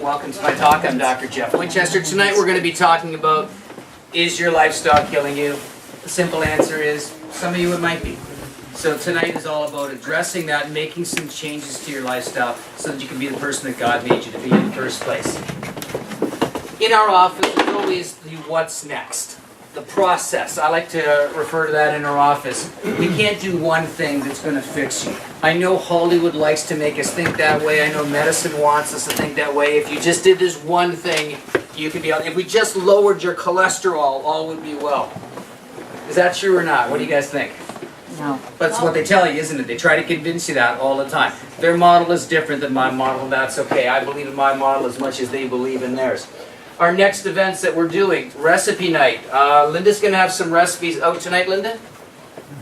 Welcome to my talk. I'm Dr. Jeff Winchester. Tonight we're going to be talking about, is your lifestyle killing you? The simple answer is, some of you it might be. So tonight is all about addressing that and making some changes to your lifestyle so that you can be the person that God made you to be in the first place. In our office, there's always the what's next. The process. I like to refer to that in our office. We can't do one thing that's going to fix you. I know Hollywood likes to make us think that way. I know medicine wants us to think that way. If you just did this one thing, you could be out. If we just lowered your cholesterol, all would be well. Is that true or not? What do you guys think? No. That's what they tell you, isn't it? They try to convince you that all the time. Their model is different than my model, and that's okay. I believe in my model as much as they believe in theirs. Our next events that we're doing, recipe night. Linda's going to have some recipes out tonight, Linda?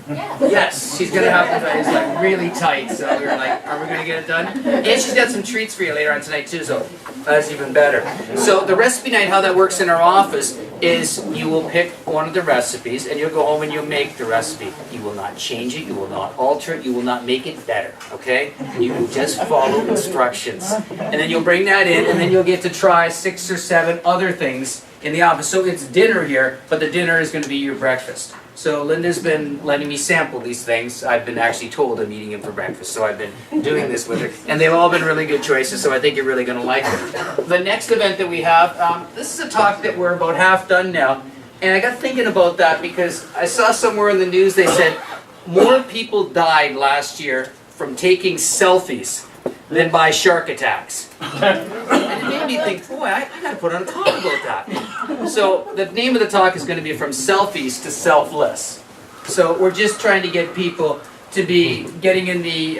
Yeah. Yes, she's going to have them. It's like really tight, so we were like, are we going to get it done? And she's got some treats for you later on tonight too, so that's even better. So the recipe night, how that works in our office is you will pick one of the recipes and you'll go home and you'll make the recipe. You will not change it, you will not alter it, you will not make it better, okay? You will just follow instructions. And then you'll bring that in and then you'll get to try 6 or 7 other things in the office. So it's dinner here, but the dinner is going to be your breakfast. So Linda's been letting me sample these things. I've been actually told I'm eating them for breakfast, so I've been doing this with her. And they've all been really good choices, so I think you're really going to like them. The next event that we have, this is a talk that we're about half done now. And I got thinking about that because I saw somewhere in the news they said more people died last year from taking selfies than by shark attacks. And it made me think, boy, I got to put on a talk about that. So the name of the talk is going to be From Selfies to Selfless. So we're just trying to get people to be getting in the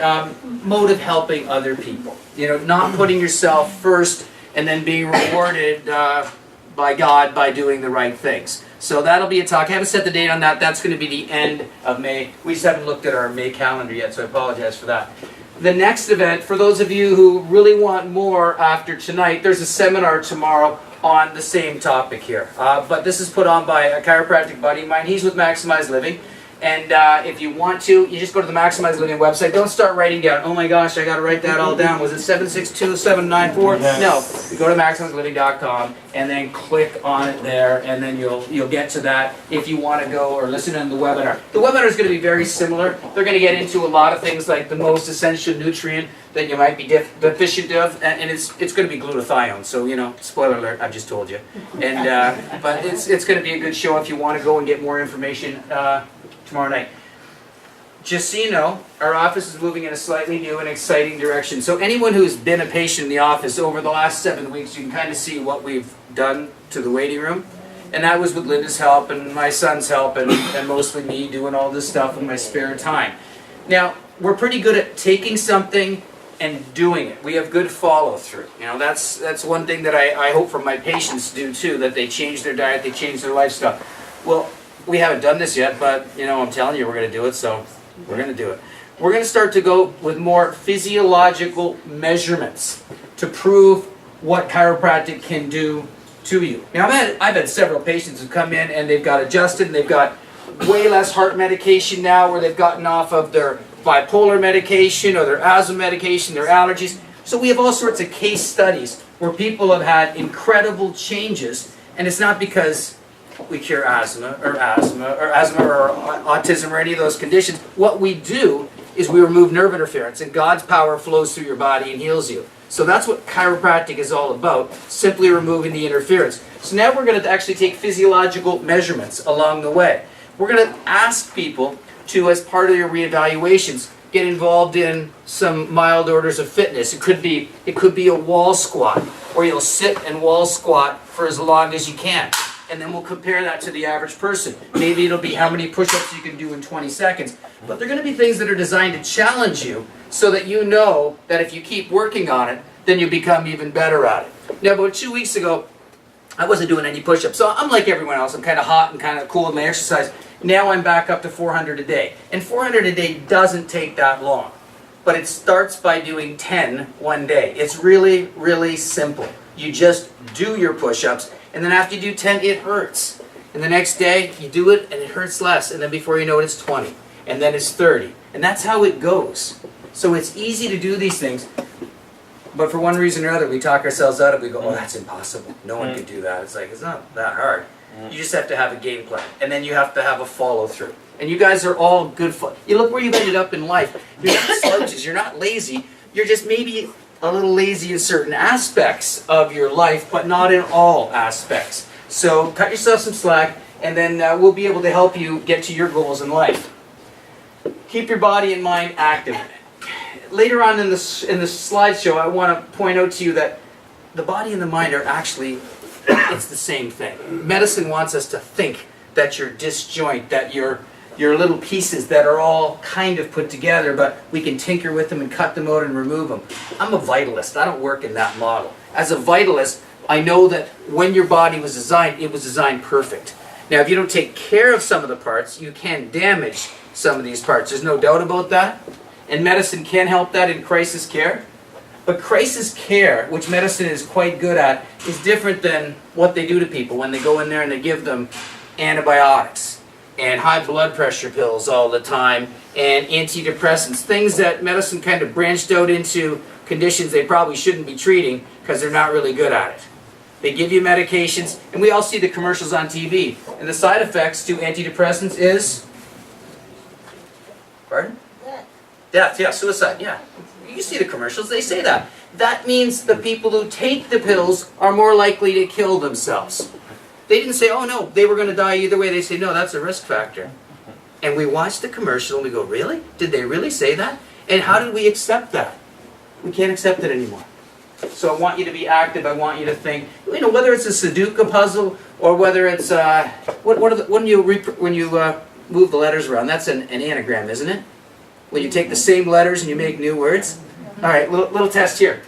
mode of helping other people. You know, not putting yourself first and then being rewarded by God by doing the right things. So that'll be a talk. I haven't set the date on that. That's going to be the end of May. We just haven't looked at our May calendar yet, so I apologize for that. The next event, for those of you who really want more after tonight, there's a seminar tomorrow on the same topic here. But this is put on by a chiropractic buddy of mine. He's with Maximize Living. And if you want to, you just go to the Maximize Living website. Don't start writing down, oh my gosh, I got to write that all down. Was it 762794? No. You go to MaximizeLiving.com and then click on it there, and then you'll get to that if you want to go or listen to the webinar. The webinar is going to be very similar. They're going to get into a lot of things like the most essential nutrient that you might be deficient of, and it's going to be glutathione. So, you know, spoiler alert, I've just told you. And but it's going to be a good show if you want to go and get more information tomorrow night. Just so you know, our office is moving in a slightly new and exciting direction. So anyone who's been a patient in the office over the last 7 weeks, you can kind of see what we've done to the waiting room. And that was with Linda's help and my son's help and mostly me doing all this stuff in my spare time. Now, we're pretty good at taking something and doing it. We have good follow-through. You know, that's one thing that I hope from my patients do too, that they change their diet, they change their lifestyle. Well, we haven't done this yet, but you know, I'm telling you we're going to do it, so we're going to do it. We're going to start to go with more physiological measurements to prove what chiropractic can do to you. Now, I've had several patients who come in and they've got adjusted and they've got way less heart medication now, where they've gotten off of their bipolar medication or their asthma medication, their allergies. So we have all sorts of case studies where people have had incredible changes, and it's not because we cure asthma or autism or any of those conditions. What we do is we remove nerve interference, and God's power flows through your body and heals you. So that's what chiropractic is all about, simply removing the interference. So now we're going to actually take physiological measurements along the way. We're going to ask people to, as part of your reevaluations, get involved in some mild orders of fitness. It could be a wall squat, or you'll sit and wall squat for as long as you can. And then we'll compare that to the average person. Maybe it'll be how many push-ups you can do in 20 seconds. But they're going to be things that are designed to challenge you so that you know that if you keep working on it, then you become even better at it. Now, about 2 weeks ago, I wasn't doing any push-ups. So I'm like everyone else. I'm kind of hot and kind of cool with my exercise. Now I'm back up to 400 a day. And 400 a day doesn't take that long. But it starts by doing 10 one day. It's really, really simple. You just do your push-ups. And then after you do 10, it hurts. And the next day, you do it, and it hurts less. And then before you know it, it's 20. And then it's 30. And that's how it goes. So it's easy to do these things. But for one reason or other, we talk ourselves out of it. We go, oh, that's impossible. No one could do that. It's like, it's not that hard. You just have to have a game plan. And then you have to have a follow-through. And you guys are all good fun. You look where you've ended up in life. You're not slouches. You're not lazy. You're just maybe a little lazy in certain aspects of your life, but not in all aspects. So cut yourself some slack, and then we'll be able to help you get to your goals in life. Keep your body and mind active. Later on in the slideshow, I want to point out to you that the body and the mind are actually, it's the same thing. Medicine wants us to think that you're disjoint, that you're little pieces that are all kind of put together, but we can tinker with them and cut them out and remove them. I'm a vitalist. I don't work in that model. As a vitalist, I know that when your body was designed, it was designed perfect. Now, if you don't take care of some of the parts, you can damage some of these parts. There's no doubt about that. And medicine can help that in crisis care. But crisis care, which medicine is quite good at, is different than what they do to people when they go in there and they give them antibiotics and high blood pressure pills all the time and antidepressants, things that medicine kind of branched out into conditions they probably shouldn't be treating because they're not really good at it. They give you medications, and we all see the commercials on TV. And the side effects to antidepressants is... Pardon? Death, yeah, suicide, yeah. You see the commercials, they say that. That means the people who take the pills are more likely to kill themselves. They didn't say, oh no, they were going to die either way. They say, no, that's a risk factor. And we watch the commercial and we go, really? Did they really say that? And how did we accept that? We can't accept it anymore. So I want you to be active. I want you to think, you know, whether it's a Sudoku puzzle or whether it's, when you move the letters around, that's an anagram, isn't it? When you take the same letters and you make new words. All right, little test here.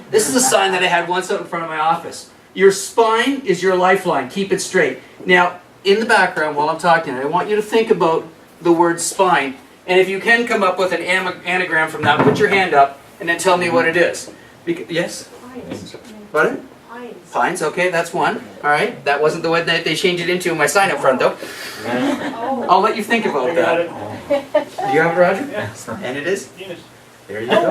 This is a sign that I had once out in front of my office. Your spine is your lifeline. Keep it straight. Now, in the background, while I'm talking, I want you to think about the word spine. And if you can come up with an anagram from that, put your hand up and then tell me what it is. Yes? Pines. What? Pines. Pines, okay, that's one. All right, that wasn't the one that they changed it into in my sign up front, though. I'll let you think about that. Do you have it, Roger? Yes. And it is? Venus. There you go.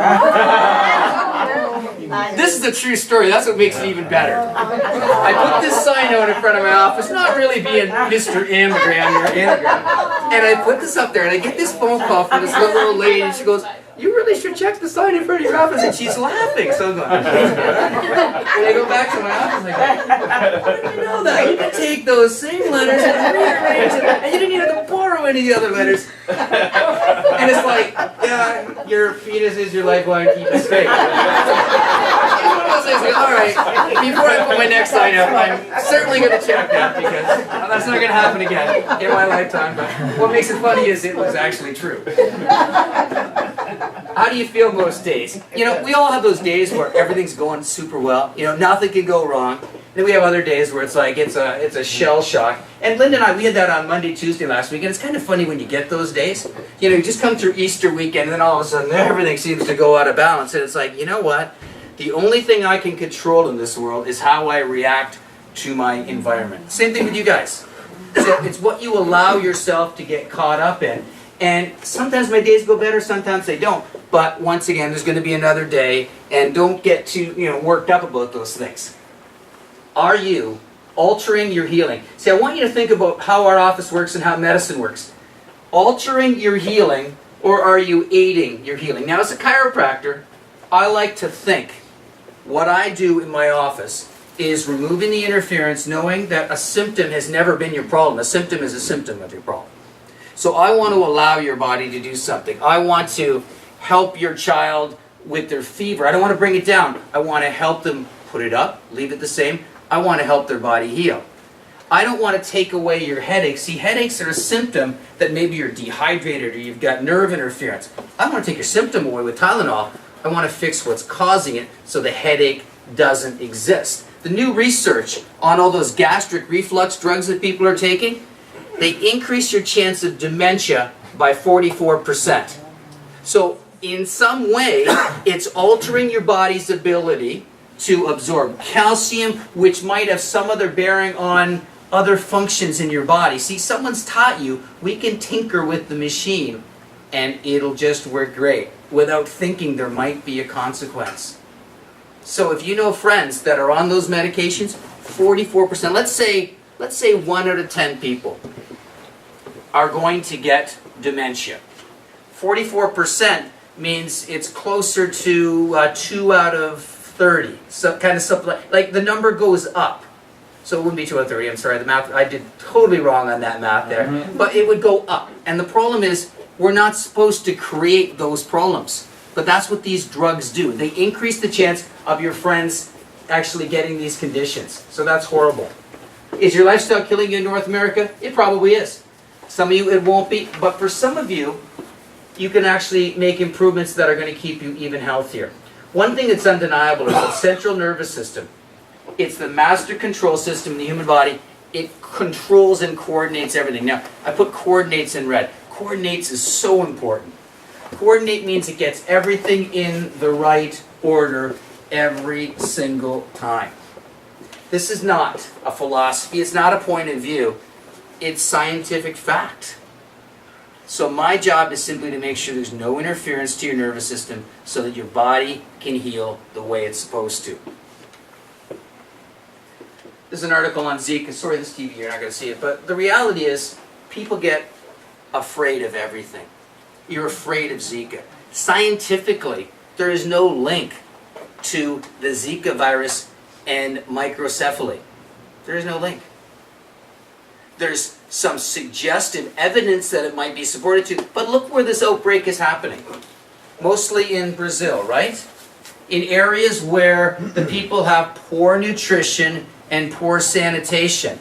This is a true story. That's what makes it even better. I put this sign out in front of my office, not really being Mr. Anagram or Anagram. And I put this up there, and I get this phone call from this little old lady, and she goes, you really should check the sign in front of your office. And she's laughing. So I'm going, and I go back to my office, and I go, how did you know that? You can take those same letters and rearrange them, and you didn't even have to borrow any of the other letters. And it's like, yeah, your fetus is your lifeline, keep it straight. It's one of those things like, all right, before I put my next sign up, I'm certainly going to check that because that's not going to happen again in my lifetime. But what makes it funny is it was actually true. How do you feel most days? You know, we all have those days where everything's going super well. You know, nothing can go wrong. Then we have other days where it's like it's a shell shock. And Linda and I, we had that on Monday, Tuesday last week. And it's kind of funny when you get those days. You know, you just come through Easter weekend and then all of a sudden everything seems to go out of balance. And it's like, you know what? The only thing I can control in this world is how I react to my environment. Same thing with you guys. So it's what you allow yourself to get caught up in. And sometimes my days go better, sometimes they don't. But once again, there's going to be another day, and don't get too worked up about those things. Are you altering your healing? See, I want you to think about how our office works and how medicine works. Altering your healing, or are you aiding your healing? Now, as a chiropractor, I like to think what I do in my office is removing the interference, knowing that a symptom has never been your problem. A symptom is a symptom of your problem. So I want to allow your body to do something. I want to help your child with their fever. I don't want to bring it down. I want to help them put it up, leave it the same. I want to help their body heal. I don't want to take away your headaches. See, headaches are a symptom that maybe you're dehydrated or you've got nerve interference. I don't want to take your symptom away with Tylenol. I want to fix what's causing it so the headache doesn't exist. The new research on all those gastric reflux drugs that people are taking, they increase your chance of dementia by 44%. So in some way, it's altering your body's ability to absorb calcium, which might have some other bearing on other functions in your body. See, someone's taught you, we can tinker with the machine and it'll just work great without thinking there might be a consequence. So if you know friends that are on those medications, 44%, let's say 1 out of 10 people are going to get dementia. 44% means it's closer to 2 out of 30. So kind of something like the number goes up. So it wouldn't be 2 out of 30, I'm sorry, the math, I did totally wrong on that math there. But it would go up. And the problem is, we're not supposed to create those problems. But that's what these drugs do. They increase the chance of your friends actually getting these conditions. So that's horrible. Is your lifestyle killing you in North America? It probably is. Some of you, it won't be. But for some of you, you can actually make improvements that are going to keep you even healthier. One thing that's undeniable is the central nervous system. It's the master control system in the human body. It controls and coordinates everything. Now, I put coordinates in red. Coordinates is so important. Coordinate means it gets everything in the right order every single time. This is not a philosophy. It's not a point of view. It's scientific fact. So my job is simply to make sure there's no interference to your nervous system so that your body can heal the way it's supposed to. There's an article on Zika. Sorry, this TV, you're not going to see it. But the reality is, people get afraid of everything. You're afraid of Zika. Scientifically, there is no link to the Zika virus and microcephaly. There is no link. There's some suggestive evidence that it might be supported to, but look where this outbreak is happening. Mostly in Brazil, right? In areas where the people have poor nutrition and poor sanitation.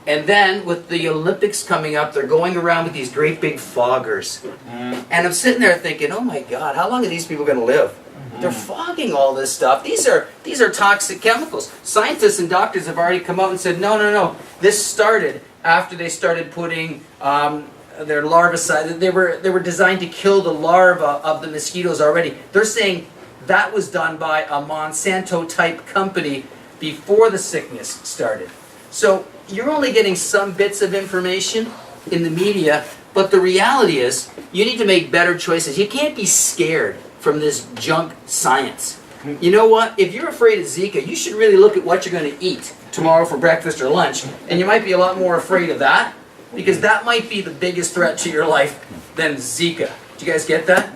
And then, with the Olympics coming up, they're going around with these great big foggers. And I'm sitting there thinking, oh my God, how long are these people going to live? They're fogging all this stuff. These are toxic chemicals. Scientists and doctors have already come out and said, no. This started after they started putting their larvicide. They were designed to kill the larvae of the mosquitoes already. They're saying that was done by a Monsanto-type company before the sickness started. So you're only getting some bits of information in the media, but the reality is you need to make better choices. You can't be scared from this junk science. You know what? If you're afraid of Zika, you should really look at what you're going to eat tomorrow for breakfast or lunch, and you might be a lot more afraid of that, because that might be the biggest threat to your life than Zika. Do you guys get that?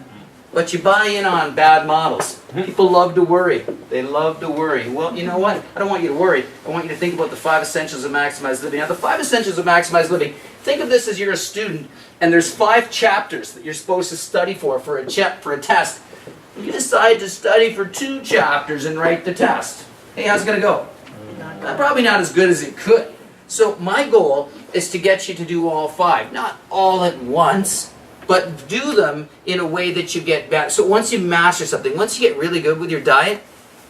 But you buy in on bad models. People love to worry. They love to worry. Well, you know what? I don't want you to worry. I want you to think about the 5 essentials of maximized living. Now, the 5 essentials of maximized living, think of this as you're a student, and there's 5 chapters that you're supposed to study for a test. You decide to study for 2 chapters and write the test. Hey, how's it going to go? Probably not as good as it could. So my goal is to get you to do all 5. Not all at once, but do them in a way that you get better. So once you master something, once you get really good with your diet,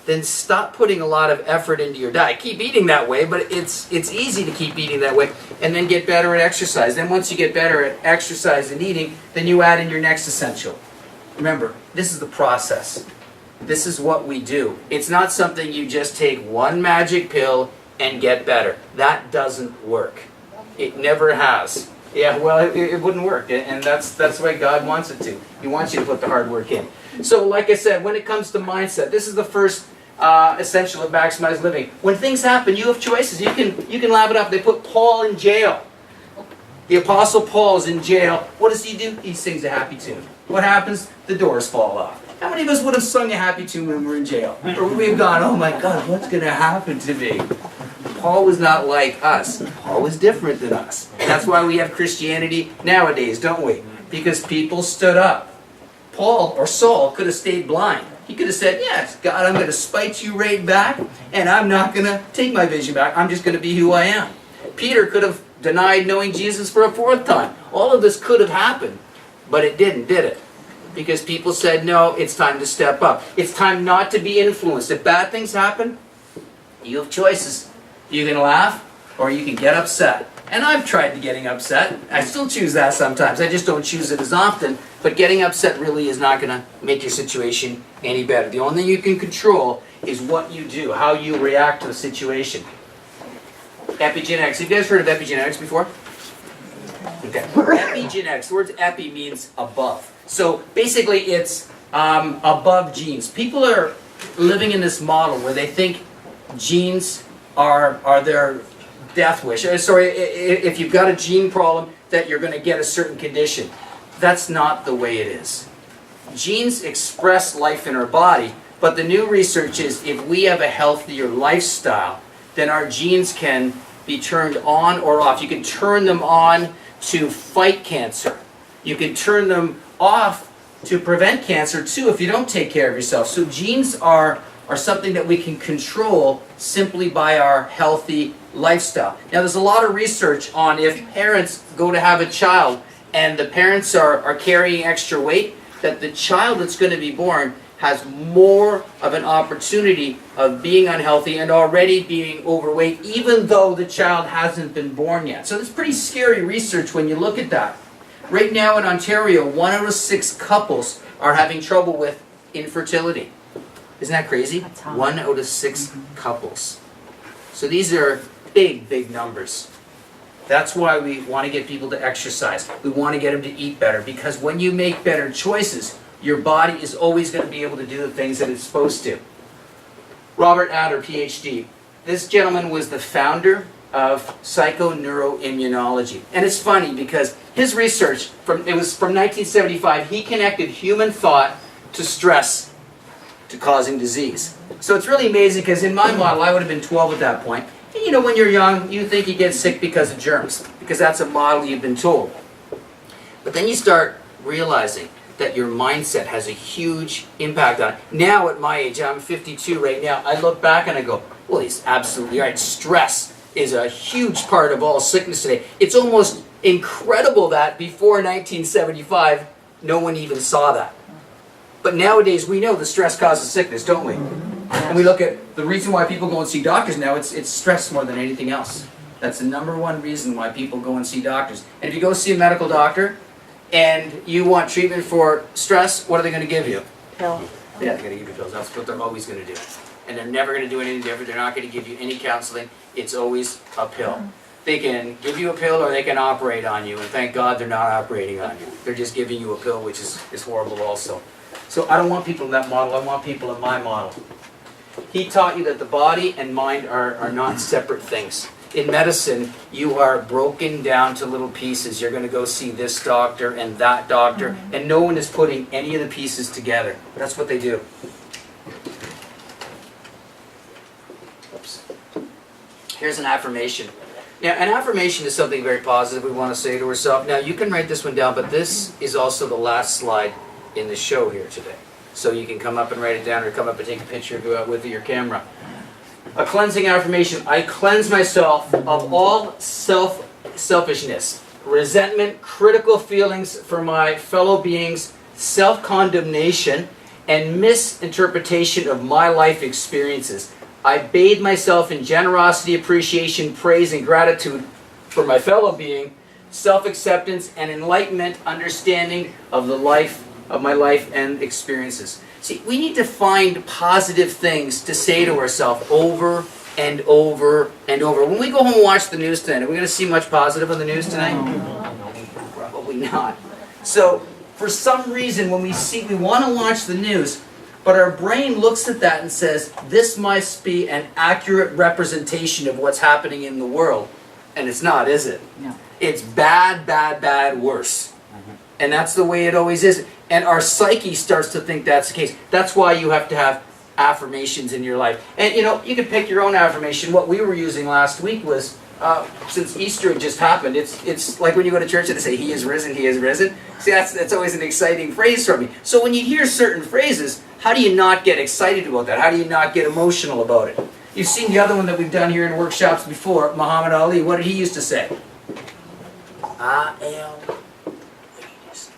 then stop putting a lot of effort into your diet. Keep eating that way, but it's easy to keep eating that way, and then get better at exercise. Then once you get better at exercise and eating, then you add in your next essential. Remember, this is the process. This is what we do. It's not something you just take one magic pill and get better. That doesn't work. It never has. Yeah, well, it wouldn't work, and that's the way God wants it to. He wants you to put the hard work in. So, like I said, when it comes to mindset, this is the first essential of maximized living. When things happen, you have choices. You can laugh it up. They put Paul in jail. The Apostle Paul's in jail. What does he do? He sings a happy tune. What happens? The doors fall off. How many of us would have sung a happy tune when we're in jail? Or we've gone, oh my God, what's going to happen to me? Paul was not like us. Paul was different than us. That's why we have Christianity nowadays, don't we? Because people stood up. Paul, or Saul, could have stayed blind. He could have said, yes, God, I'm going to spite you right back, and I'm not going to take my vision back. I'm just going to be who I am. Peter could have denied knowing Jesus for a 4th time. All of this could have happened, but it didn't, did it? Because people said, no, it's time to step up. It's time not to be influenced. If bad things happen, you have choices. You can laugh, or you can get upset. And I've tried to getting upset. I still choose that sometimes. I just don't choose it as often. But getting upset really is not going to make your situation any better. The only thing you can control is what you do, how you react to the situation. Epigenetics. Have you guys heard of epigenetics before? Okay. Epigenetics. The word epi means above. So basically it's above genes. People are living in this model where they think genes are their death wish. Sorry, if you've got a gene problem, that you're going to get a certain condition. That's not the way it is. Genes express life in our body, but the new research is if we have a healthier lifestyle, then our genes can be turned on or off. You can turn them on to fight cancer. You can turn them off to prevent cancer too if you don't take care of yourself. So genes are something that we can control simply by our healthy lifestyle. Now there's a lot of research on if parents go to have a child and the parents are carrying extra weight, that the child that's going to be born has more of an opportunity of being unhealthy and already being overweight, even though the child hasn't been born yet. So it's pretty scary research when you look at that. Right now in Ontario, 1 out of 6 couples are having trouble with infertility. Isn't that crazy? 1 out of 6 couples. So these are big, big numbers. That's why we want to get people to exercise. We want to get them to eat better, because when you make better choices, your body is always going to be able to do the things that it's supposed to. Robert Adler, PhD. This gentleman was the founder of psychoneuroimmunology. And it's funny because his research, it was from 1975, he connected human thought to stress to causing disease. So it's really amazing because in my model, I would have been 12 at that point. And you know, when you're young, you think you get sick because of germs, because that's a model you've been told. But then you start realizing that your mindset has a huge impact on it. Now at my age, I'm 52 right now, I look back and I go, well, he's absolutely right. Stress is a huge part of all sickness today. It's almost incredible that before 1975, no one even saw that. But nowadays, we know the stress causes sickness, don't we? And we look at the reason why people go and see doctors now, it's stress more than anything else. That's the #1 reason why people go and see doctors. And if you go see a medical doctor and you want treatment for stress, what are they going to give you? Pill. Yeah, they're going to give you pills. That's what they're always going to do. And they're never going to do anything different. They're not going to give you any counseling. It's always a pill. They can give you a pill or they can operate on you. And thank God they're not operating on you. They're just giving you a pill, which is horrible also. So I don't want people in that model. I want people in my model. He taught you that the body and mind are not separate things. In medicine, you are broken down to little pieces. You're going to go see this doctor and that doctor, and no one is putting any of the pieces together. That's what they do. Oops. Here's an affirmation. Now, an affirmation is something very positive we want to say to ourselves. Now, you can write this one down, but this is also the last slide in the show here today. So you can come up and write it down or come up and take a picture with your camera. A cleansing affirmation. I cleanse myself of all selfishness, resentment, critical feelings for my fellow beings, self-condemnation, and misinterpretation of my life experiences. I bathe myself in generosity, appreciation, praise, and gratitude for my fellow being, self-acceptance, and enlightenment, understanding of my life and experiences. See, we need to find positive things to say to ourselves over and over and over. When we go home and watch the news tonight, are we going to see much positive on the news tonight? Probably not. So, for some reason, when we want to watch the news, but our brain looks at that and says, this must be an accurate representation of what's happening in the world. And it's not, is it? No. It's bad, bad, bad, worse. And that's the way it always is. And our psyche starts to think that's the case. That's why you have to have affirmations in your life. And you know, you can pick your own affirmation. What we were using last week was, since Easter had just happened, it's like when you go to church and they say, He is risen, He is risen. See, that's always an exciting phrase for me. So when you hear certain phrases, how do you not get excited about that? How do you not get emotional about it? You've seen the other one that we've done here in workshops before, Muhammad Ali. What did he used to say? I am.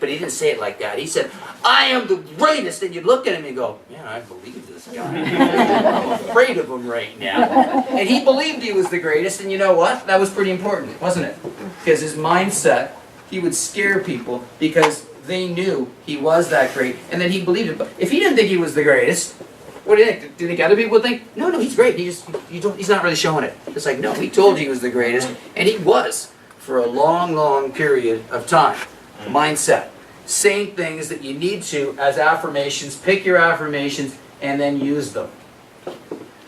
But he didn't say it like that. He said, I am the greatest. And you'd look at him and go, yeah, I believe this guy. I'm afraid of him right now. And he believed he was the greatest. And you know what? That was pretty important, wasn't it? Because his mindset, he would scare people because they knew he was that great. And then he believed it. But if he didn't think he was the greatest, what do you think? Do you think other people would think, no, he's great. He's not really showing it. It's like, no, he told you he was the greatest. And he was for a long, long period of time. Mindset. Saying things that you need to as affirmations. Pick your affirmations and then use them.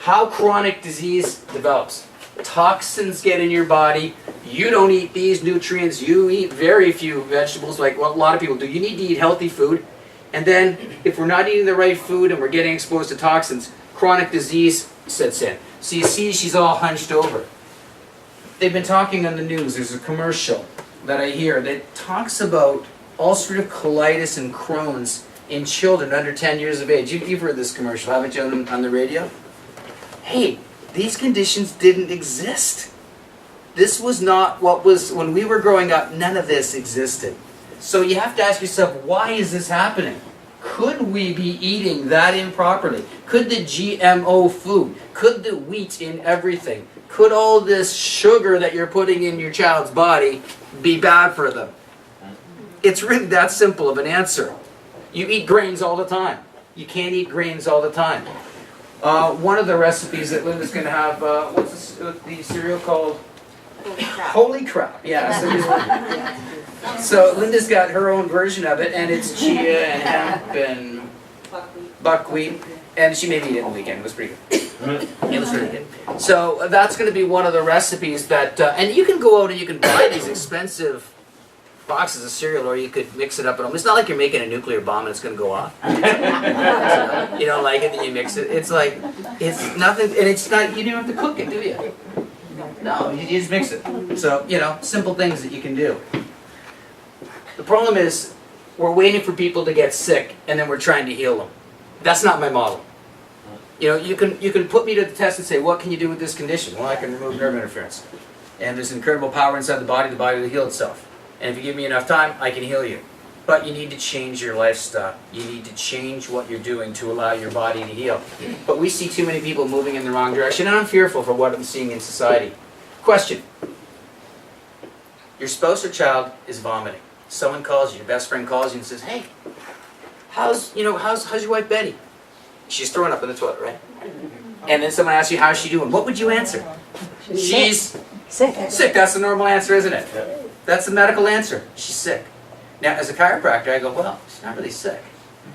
How chronic disease develops. Toxins get in your body. You don't eat these nutrients. You eat very few vegetables like what a lot of people do. You need to eat healthy food. And then if we're not eating the right food and we're getting exposed to toxins, chronic disease sets in. So you see she's all hunched over. They've been talking on the news. There's a commercial that I hear that talks about ulcerative colitis and Crohn's in children under 10 years of age. You've heard this commercial, haven't you, on the radio? Hey, these conditions didn't exist. This was not what was, when we were growing up, none of this existed. So you have to ask yourself, why is this happening? Could we be eating that improperly? Could the GMO food, could the wheat in everything, could all this sugar that you're putting in your child's body be bad for them? It's really that simple of an answer. You eat grains all the time. You can't eat grains all the time. One of the recipes that Linda's going to have, what's the cereal called? Holy crap. Holy crap, yeah. So Linda's got her own version of it, and it's chia and hemp and buckwheat. And she made me eat it in the weekend. It was pretty good. It was really good. So that's going to be one of the recipes that, and you can go out and you can buy these expensive boxes of cereal, or you could mix it up at home. It's not like you're making a nuclear bomb and it's going to go off. You don't like it, then you mix it. It's like, it's nothing, and it's not, you don't have to cook it, do you? No, you just mix it. So, you know, simple things that you can do. The problem is, we're waiting for people to get sick, and then we're trying to heal them. That's not my model. You know, you can put me to the test and say, what can you do with this condition? Well, I can remove nerve interference. And there's incredible power inside the body will heal itself. And if you give me enough time, I can heal you. But you need to change your lifestyle. You need to change what you're doing to allow your body to heal. But we see too many people moving in the wrong direction, and I'm fearful for what I'm seeing in society. Question. Your spouse or child is vomiting. Someone calls you, your best friend calls you and says, hey, how's your wife Betty? She's throwing up in the toilet, right? And then someone asks you, how's she doing? What would you answer? She's sick. Sick, that's the normal answer, isn't it? That's the medical answer. She's sick. Now, as a chiropractor, I go, well, she's not really sick.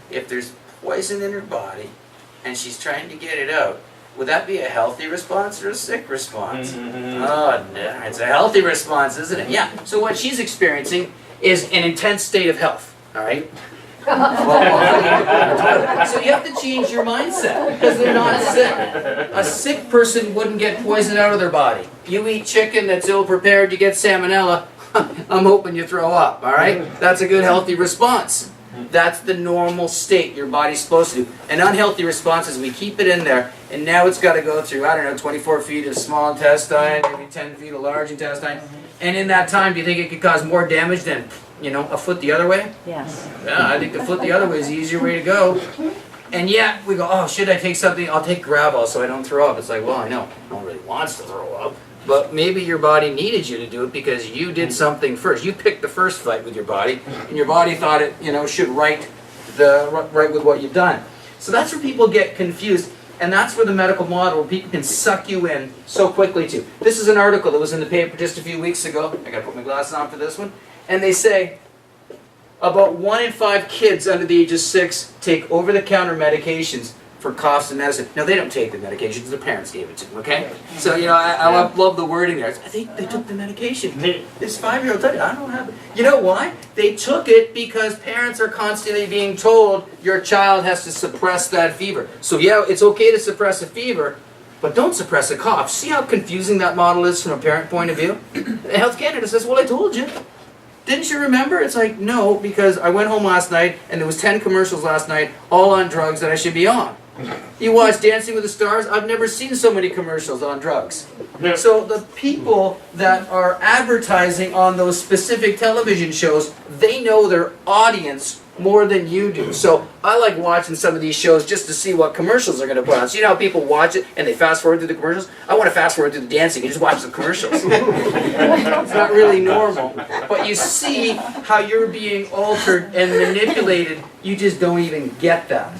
If there's poison in her body and she's trying to get it out, would that be a healthy response or a sick response? Oh, no, it's a healthy response, isn't it? Yeah, so what she's experiencing is an intense state of health, all right? So you have to change your mindset because they're not sick. A sick person wouldn't get poison out of their body. You eat chicken that's ill-prepared, you get salmonella, I'm hoping you throw up, all right? That's a good healthy response. That's the normal state your body's supposed to do. An unhealthy response is we keep it in there, and now it's got to go through, I don't know, 24 feet of small intestine, maybe 10 feet of large intestine. And in that time, do you think it could cause more damage than, you know, a foot the other way? Yes. Yeah, I think the foot the other way is the easier way to go. And yet, we go, oh, should I take something? I'll take Gravol so I don't throw up. It's like, well, I know, no one really wants to throw up. But maybe your body needed you to do it because you did something first. You picked the first fight with your body, and your body thought it, you know, should right with what you've done. So that's where people get confused, and that's where the medical model, where people can suck you in so quickly to. This is an article that was in the paper just a few weeks ago. I got to put my glasses on for this one. And they say about 1 in 5 kids under the age of 6 take over-the-counter medications for coughs and medicine. Now, they don't take the medications, their parents gave it to them, okay? So, you know, I love the wording there. They took the medication. This 5-year-old, I don't know what happened. You know why? They took it because parents are constantly being told your child has to suppress that fever. So, yeah, it's okay to suppress a fever, but don't suppress a cough. See how confusing that model is from a parent point of view? Health Canada says, well, I told you. Didn't you remember? It's like, no, because I went home last night and there was 10 commercials last night, all on drugs that I should be on. You watch Dancing with the Stars? I've never seen so many commercials on drugs. So the people that are advertising on those specific television shows, they know their audience more than you do. So I like watching some of these shows just to see what commercials are going to put on. So you know how people watch it and they fast forward through the commercials? I want to fast forward through the dancing and just watch the commercials. It's not really normal. But you see how you're being altered and manipulated. You just don't even get that.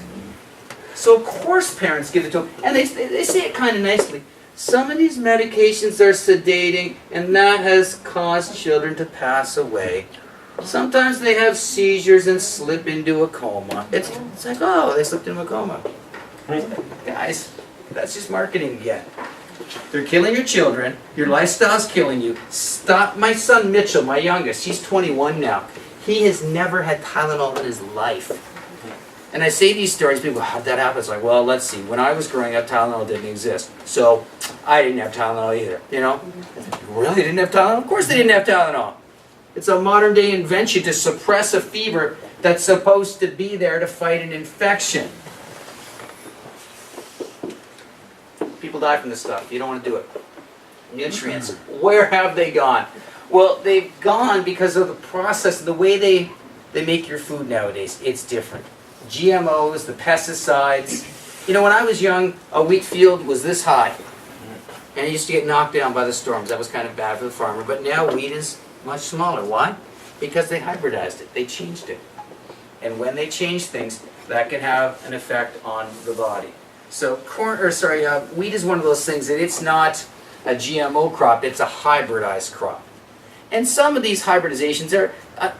So of course parents give it to them. And they say it kind of nicely. Some of these medications are sedating and that has caused children to pass away. Sometimes they have seizures and slip into a coma. It's like, oh, they slipped into a coma. Guys, that's just marketing again. They're killing your children. Your lifestyle's killing you. Stop. My son Mitchell, my youngest, he's 21 now. He has never had Tylenol in his life. And I say these stories, people go, how'd that happen? It's like, well, let's see. When I was growing up, Tylenol didn't exist. So I didn't have Tylenol either, you know? Really? They didn't have Tylenol? Of course they didn't have Tylenol. It's a modern day invention to suppress a fever that's supposed to be there to fight an infection. People die from this stuff. You don't want to do it. Nutrients. Where have they gone? Well, they've gone because of the process, the way they make your food nowadays. It's different. GMOs, the pesticides. You know, when I was young, a wheat field was this high. And it used to get knocked down by the storms. That was kind of bad for the farmer. But now wheat is much smaller. Why? Because they hybridized it. They changed it. And when they change things, that can have an effect on the body. So wheat is one of those things that it's not a GMO crop, it's a hybridized crop. And some of these hybridizations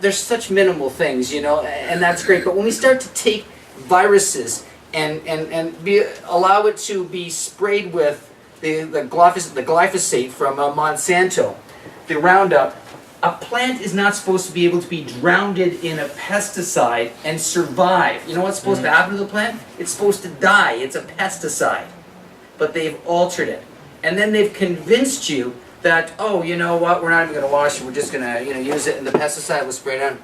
they're such minimal things, you know, and that's great. But when we start to take viruses and allow it to be sprayed with the glyphosate from Monsanto, the Roundup, a plant is not supposed to be able to be drowned in a pesticide and survive. You know what's supposed to happen to the plant? It's supposed to die. It's a pesticide. But they've altered it. And then they've convinced you that, oh, you know what, we're not even going to wash it, we're just going to use it, and the pesticide will spray down.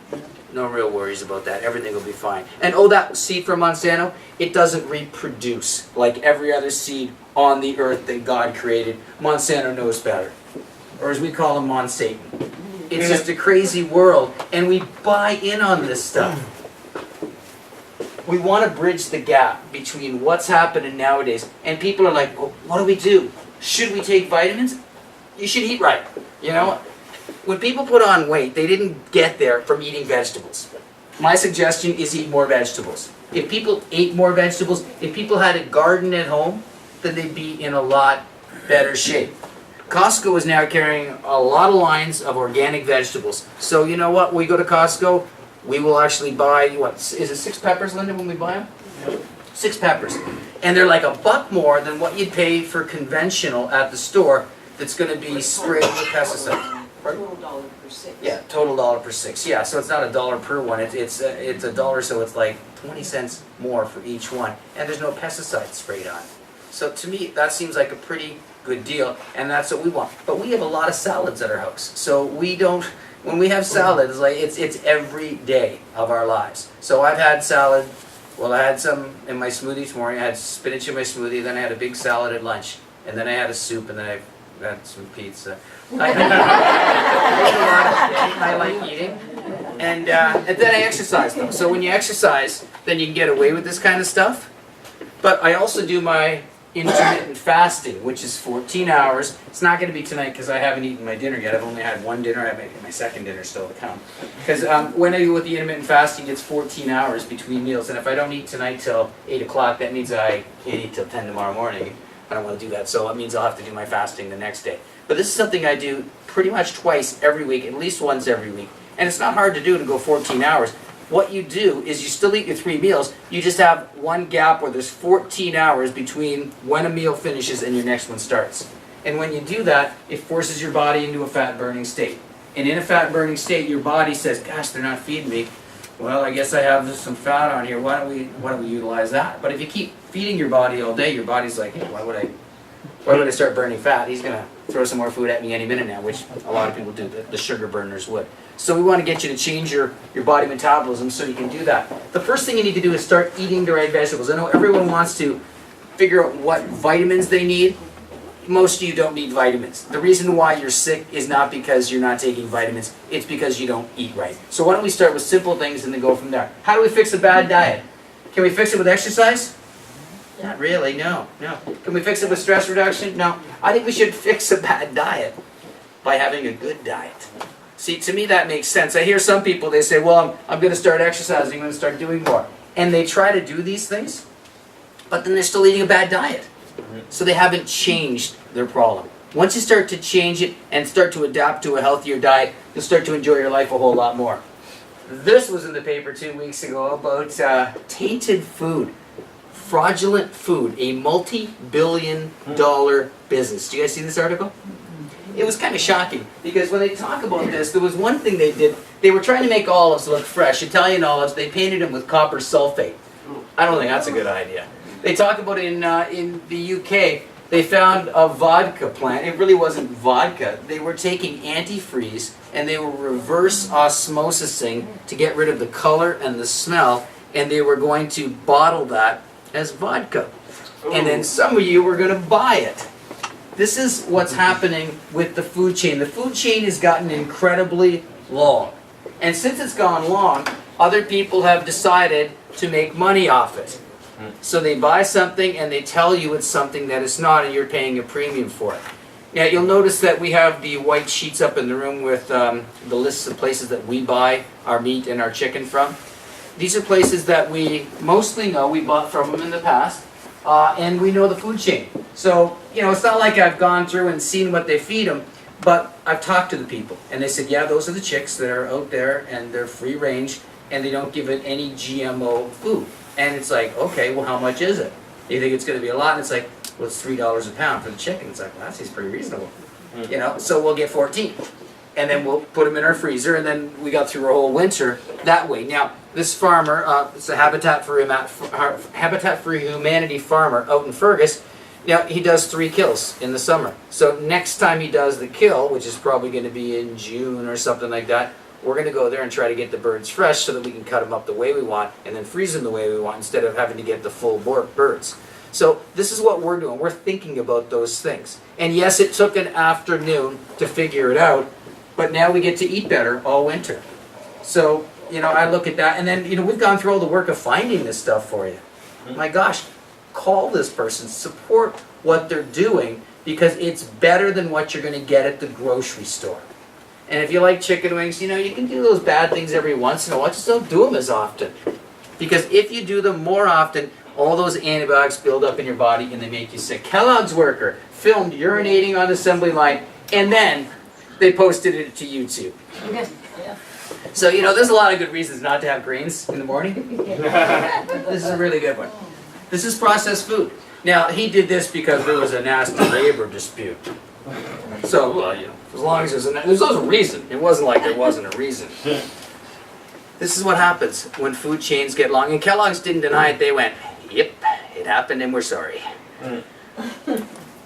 No real worries about that. Everything will be fine. And oh, that seed from Monsanto, it doesn't reproduce like every other seed on the earth that God created. Monsanto knows better. Or as we call him, Monsatan. It's just a crazy world, and we buy in on this stuff. We want to bridge the gap between what's happening nowadays, and people are like, well, what do we do? Should we take vitamins? You should eat right. You know, when people put on weight, they didn't get there from eating vegetables. My suggestion is eat more vegetables. If people ate more vegetables, if people had a garden at home, then they'd be in a lot better shape. Costco is now carrying a lot of lines of organic vegetables. So you know what? When we go to Costco, we will actually buy, what, is it 6 peppers, Linda, when we buy them? 6 peppers. And they're like $1 more than what you'd pay for conventional at the store that's going to be sprayed with pesticides. Total $1 per 6. Yeah, total $1 per 6. Yeah, so it's not $1 per one. It's $1, so it's like 20 cents more for each one. And there's no pesticides sprayed on. So to me, that seems like a pretty good deal, and that's what we want. But we have a lot of salads at our house, so we don't. When we have salad, it's like it's every day of our lives. So I've had salad. Well, I had some in my smoothie this morning. I had spinach in my smoothie. Then I had a big salad at lunch, and then I had a soup, and then I had some pizza. I like eating, and then I exercise though. So when you exercise, then you can get away with this kind of stuff. But I also do my intermittent fasting, which is 14 hours. It's not going to be tonight because I haven't eaten my dinner yet. I've only had one dinner. I have my second dinner still to come. Because when I do with the intermittent fasting, it's 14 hours between meals. And if I don't eat tonight till 8 o'clock, that means I can't eat till 10 tomorrow morning. I don't want to do that. So it means I'll have to do my fasting the next day. But this is something I do pretty much twice every week, at least once every week. And it's not hard to do to go 14 hours. What you do is you still eat your 3 meals, you just have one gap where there's 14 hours between when a meal finishes and your next one starts. And when you do that, it forces your body into a fat-burning state. And in a fat-burning state, your body says, gosh, they're not feeding me. Well, I guess I have some fat on here. Why don't we utilize that? But if you keep feeding your body all day, your body's like, hey, why would I start burning fat? He's going to throw some more food at me any minute now, which a lot of people do, the sugar burners would. So we want to get you to change your body metabolism so you can do that. The first thing you need to do is start eating the right vegetables. I know everyone wants to figure out what vitamins they need. Most of you don't need vitamins. The reason why you're sick is not because you're not taking vitamins, it's because you don't eat right. So why don't we start with simple things and then go from there. How do we fix a bad diet? Can we fix it with exercise? Not really, no. Can we fix it with stress reduction? No. I think we should fix a bad diet by having a good diet. See, to me that makes sense. I hear some people, they say, well, I'm going to start exercising, I'm going to start doing more. And they try to do these things, but then they're still eating a bad diet. So they haven't changed their problem. Once you start to change it and start to adapt to a healthier diet, you'll start to enjoy your life a whole lot more. This was in the paper 2 weeks ago about tainted food. fraudulent food, a multi-billion-dollar business. Do you guys see this article? It was kind of shocking because when they talk about this, there was one thing they did. They were trying to make olives look fresh, Italian olives. They painted them with copper sulfate. I don't think that's a good idea. They talk about it in the UK. They found a vodka plant. It really wasn't vodka. They were taking antifreeze and they were reverse osmosising to get rid of the color and the smell, and they were going to bottle that as vodka. And then some of you were going to buy it. This is what's happening with the food chain. The food chain has gotten incredibly long. And since it's gone long, other people have decided to make money off it. So they buy something and they tell you it's something that it's not, and you're paying a premium for it. Now you'll notice that we have the white sheets up in the room with the lists of places that we buy our meat and our chicken from. These are places that we mostly know. We bought from them in the past, and we know the food chain. So, you know, it's not like I've gone through and seen what they feed them, but I've talked to the people, and they said, yeah, those are the chicks that are out there, and they're free range, and they don't give it any GMO food. And it's like, okay, well, how much is it? You think it's going to be a lot? And it's like, well, it's $3 a pound for the chicken. It's like, well, that seems pretty reasonable. You know, so we'll get 14. And then we'll put them in our freezer, and then we got through a whole winter that way. Now, this farmer, it's a Habitat for Humanity farmer out in Fergus. Now, he does 3 kills in the summer. So next time he does the kill, which is probably going to be in June or something like that, we're going to go there and try to get the birds fresh so that we can cut them up the way we want and then freeze them the way we want instead of having to get the full birds. So this is what we're doing. We're thinking about those things. And yes, it took an afternoon to figure it out, but now we get to eat better all winter. So, you know, I look at that, and then, you know, we've gone through all the work of finding this stuff for you. My gosh, call this person, support what they're doing, because it's better than what you're going to get at the grocery store. And if you like chicken wings, you know, you can do those bad things every once in a while, just don't do them as often. Because if you do them more often, all those antibiotics build up in your body and they make you sick. Kellogg's worker filmed urinating on the assembly line, and then they posted it to YouTube. So, you know, there's a lot of good reasons not to have greens in the morning. This is a really good one. This is processed food. Now, he did this because there was a nasty labor dispute. So, well, you know, as long as there's a reason. It wasn't like there wasn't a reason. This is what happens when food chains get long. And Kellogg's didn't deny it. They went, yep, it happened and we're sorry.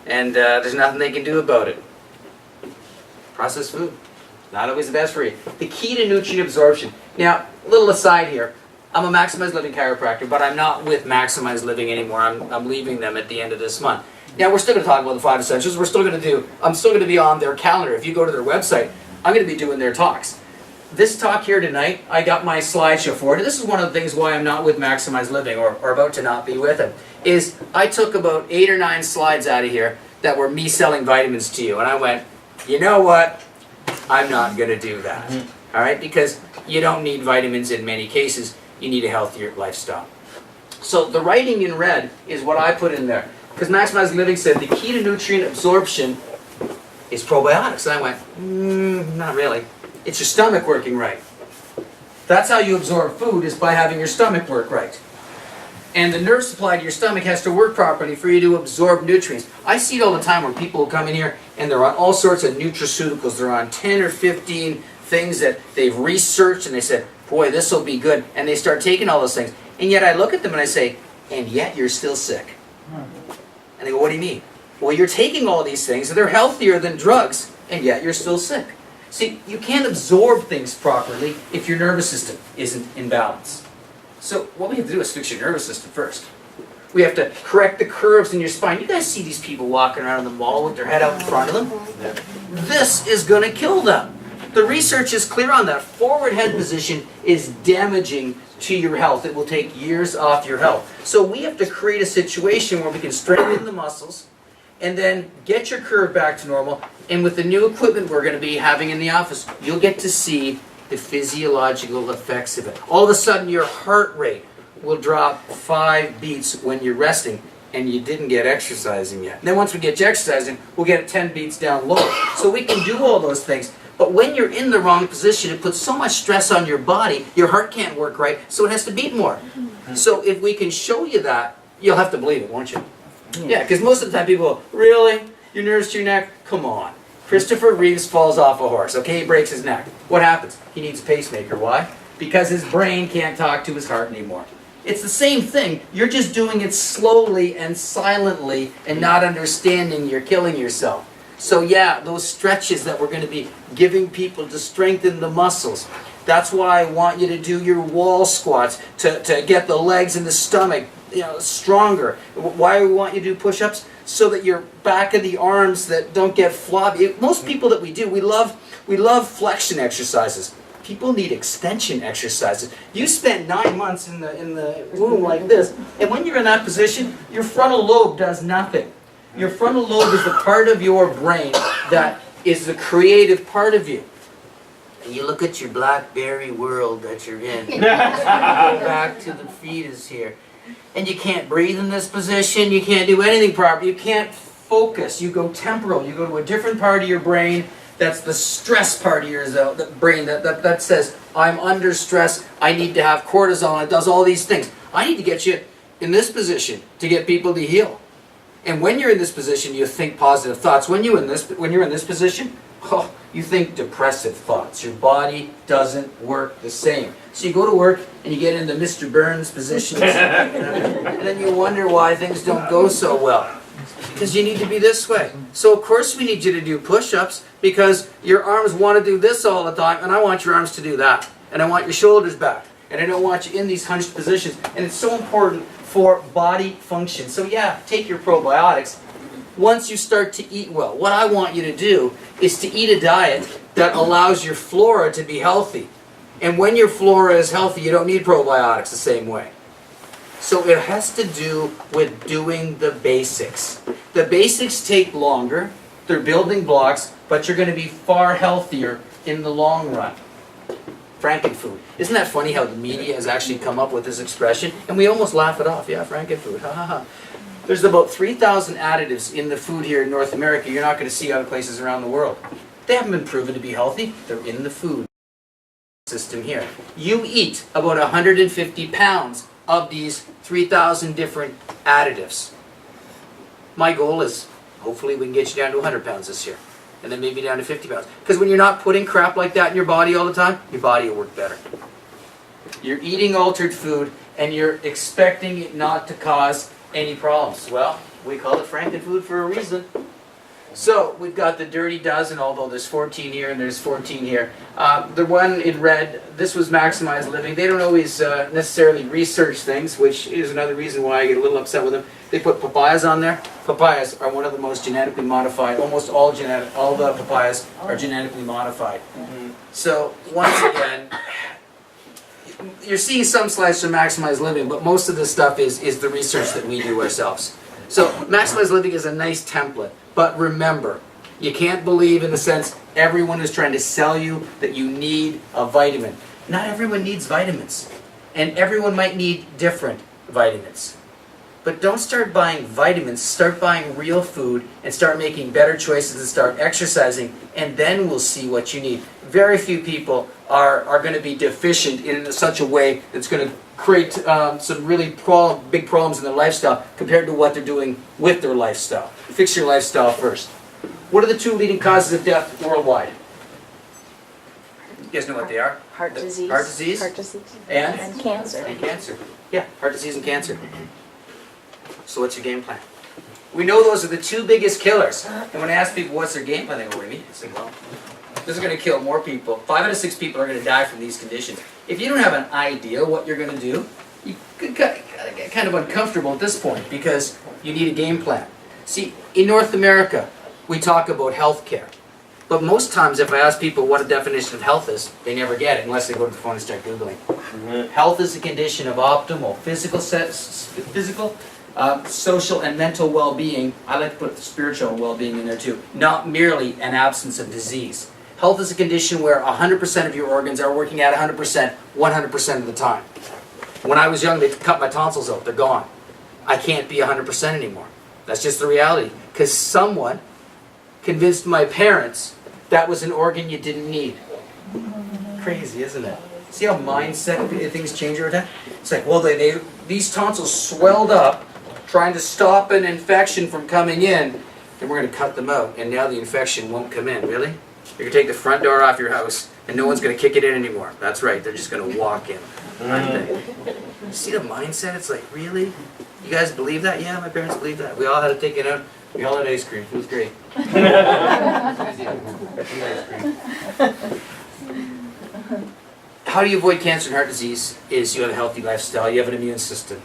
And there's nothing they can do about it. Processed food. Not always the best for you. The key to nutrient absorption. Now, a little aside here. I'm a Maximize Living chiropractor, but I'm not with Maximize Living anymore. I'm leaving them at the end of this month. Now, we're still going to talk about the 5 essentials. I'm still going to be on their calendar. If you go to their website, I'm going to be doing their talks. This talk here tonight, I got my slideshow for it. This is one of the things why I'm not with Maximize Living, or about to not be with them, is I took about 8 or 9 slides out of here that were me selling vitamins to you. And I went, you know what? I'm not going to do that. All right? Because you don't need vitamins in many cases. You need a healthier lifestyle. So the writing in red is what I put in there. Because Maximize Living said the key to nutrient absorption is probiotics. And I went, not really. It's your stomach working right. That's how you absorb food, is by having your stomach work right. And the nerve supply to your stomach has to work properly for you to absorb nutrients. I see it all the time where people will come in here and they're on all sorts of nutraceuticals. They're on 10 or 15 things that they've researched and they said, boy, this will be good. And they start taking all those things. And yet I look at them and I say, and yet you're still sick. And they go, what do you mean? Well, you're taking all these things and they're healthier than drugs, and yet you're still sick. See, you can't absorb things properly if your nervous system isn't in balance. So what we have to do is fix your nervous system first. We have to correct the curves in your spine. You guys see these people walking around in the mall with their head out in front of them? This is going to kill them. The research is clear on that. Forward head position is damaging to your health. It will take years off your health. So we have to create a situation where we can strengthen the muscles and then get your curve back to normal. And with the new equipment we're going to be having in the office, you'll get to see the physiological effects of it. All of a sudden your heart rate will drop 5 beats when you're resting, and you didn't get exercising yet. And then once we get you exercising, we'll get it 10 beats down lower. So we can do all those things. But when you're in the wrong position, it puts so much stress on your body, your heart can't work right, so it has to beat more. So if we can show you that You'll have to believe it, won't you? Yeah, because most of the time people go, really? Your nerves to your neck? Come on. Christopher Reeves falls off a horse, okay? He breaks his neck. What happens? He needs a pacemaker. Why? Because his brain can't talk to his heart anymore. It's the same thing. You're just doing it slowly and silently and not understanding you're killing yourself. So yeah, those stretches that we're going to be giving people to strengthen the muscles. That's why I want you to do your wall squats to get the legs and the stomach, stronger. Why do we want you to do push-ups? So that your back of the arms that don't get floppy. Most people that we love flexion exercises. People need extension exercises. You spend 9 months in the womb like this, and when you're in that position, your frontal lobe does nothing. Your frontal lobe is the part of your brain that is the creative part of you. And you look at your blackberry world that you're in. Go back to the fetus here. And you can't breathe in this position. You can't do anything properly. You can't focus. You go temporal. You go to a different part of your brain. That's the stress part of your brain that says, I'm under stress, I need to have cortisol, it does all these things. I need to get you in this position to get people to heal. And when you're in this position, you think positive thoughts. When you're in this position, you think depressive thoughts. Your body doesn't work the same. So you go to work and you get into Mr. Burns positions, and then you wonder why things don't go so well. Because you need to be this way. So of course we need you to do push-ups because your arms want to do this all the time, and I want your arms to do that. And I want your shoulders back. And I don't want you in these hunched positions. And it's so important for body function. So yeah, take your probiotics. Once you start to eat well, what I want you to do is to eat a diet that allows your flora to be healthy. And when your flora is healthy, you don't need probiotics the same way. So it has to do with doing the basics. The basics take longer, they're building blocks, but you're going to be far healthier in the long run. Frankenfood. Isn't that funny how the media has actually come up with this expression? And we almost laugh it off. Yeah, Frankenfood. Ha ha ha. There's about 3,000 additives in the food here in North America you're not going to see other places around the world. They haven't been proven to be healthy. They're in the food system here. You eat about 150 pounds of these 3,000 different additives. My goal is, hopefully we can get you down to 100 pounds this year. And then maybe down to 50 pounds. Because when you're not putting crap like that in your body all the time, your body will work better. You're eating altered food and you're expecting it not to cause any problems. Well, we call it Frankenfood for a reason. So, we've got the Dirty Dozen, although there's 14 here and there's 14 here. The one in red, this was Maximize Living. They don't always necessarily research things, which is another reason why I get a little upset with them. They put papayas on there. Papayas are one of the most genetically modified. Almost all the papayas are genetically modified. So, once again, you're seeing some slides from Maximize Living, but most of this stuff is the research that we do ourselves. So, Maximize Living is a nice template. But remember, you can't believe in the sense everyone is trying to sell you that you need a vitamin. Not everyone needs vitamins. And everyone might need different vitamins. But don't start buying vitamins, start buying real food and start making better choices and start exercising, and then we'll see what you need. Very few people are going to be deficient in such a way that's going to create some really big problems in their lifestyle compared to what they're doing with their lifestyle. Fix your lifestyle first. What are the 2 leading causes of death worldwide? You guys know what they are? Heart disease. Heart disease. Heart disease. And cancer. And cancer. Yeah, heart disease and cancer. So what's your game plan? We know those are the 2 biggest killers. And when I ask people what's their game plan, they go, what do you mean? I say, well, this is going to kill more people. 5 out of 6 people are going to die from these conditions. If you don't have an idea what you're going to do, you could get kind of uncomfortable at this point because you need a game plan. See, in North America, we talk about health care. But most times if I ask people what a definition of health is, they never get it unless they go to the phone and start Googling. Health is a condition of optimal physical, social, and mental well-being. I like to put the spiritual well-being in there too. Not merely an absence of disease. Health is a condition where 100% of your organs are working at 100%, 100% of the time. When I was young, they cut my tonsils out. They're gone. I can't be 100% anymore. That's just the reality. Because someone convinced my parents that was an organ you didn't need. Crazy, isn't it? See how mindset things change over time? It's like, well, these tonsils swelled up trying to stop an infection from coming in, then we're going to cut them out, and now the infection won't come in. Really? You're going to take the front door off your house, and no one's going to kick it in anymore. That's right, they're just going to walk in. Aren't they? You see the mindset? It's like, really? You guys believe that? Yeah, my parents believe that. We all had to take it out. We all had ice cream. It was great. How do you avoid cancer and heart disease? Is you have a healthy lifestyle, you have an immune system.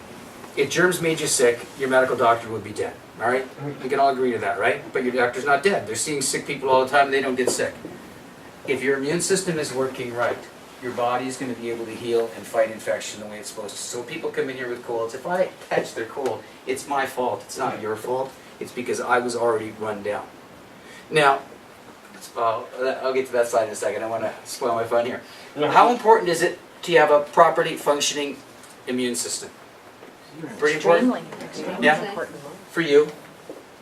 If germs made you sick, your medical doctor would be dead. All right? We can all agree to that, right? But your doctor's not dead. They're seeing sick people all the time and they don't get sick. If your immune system is working right, your body is going to be able to heal and fight infection the way it's supposed to. So people come in here with colds. If I catch their cold, it's my fault. It's not your fault. It's because I was already run down. Now, I'll get to that slide in a second. I want to spoil my fun here. How important is it to have a properly functioning immune system? Pretty important? Extremely Yeah. important. For you,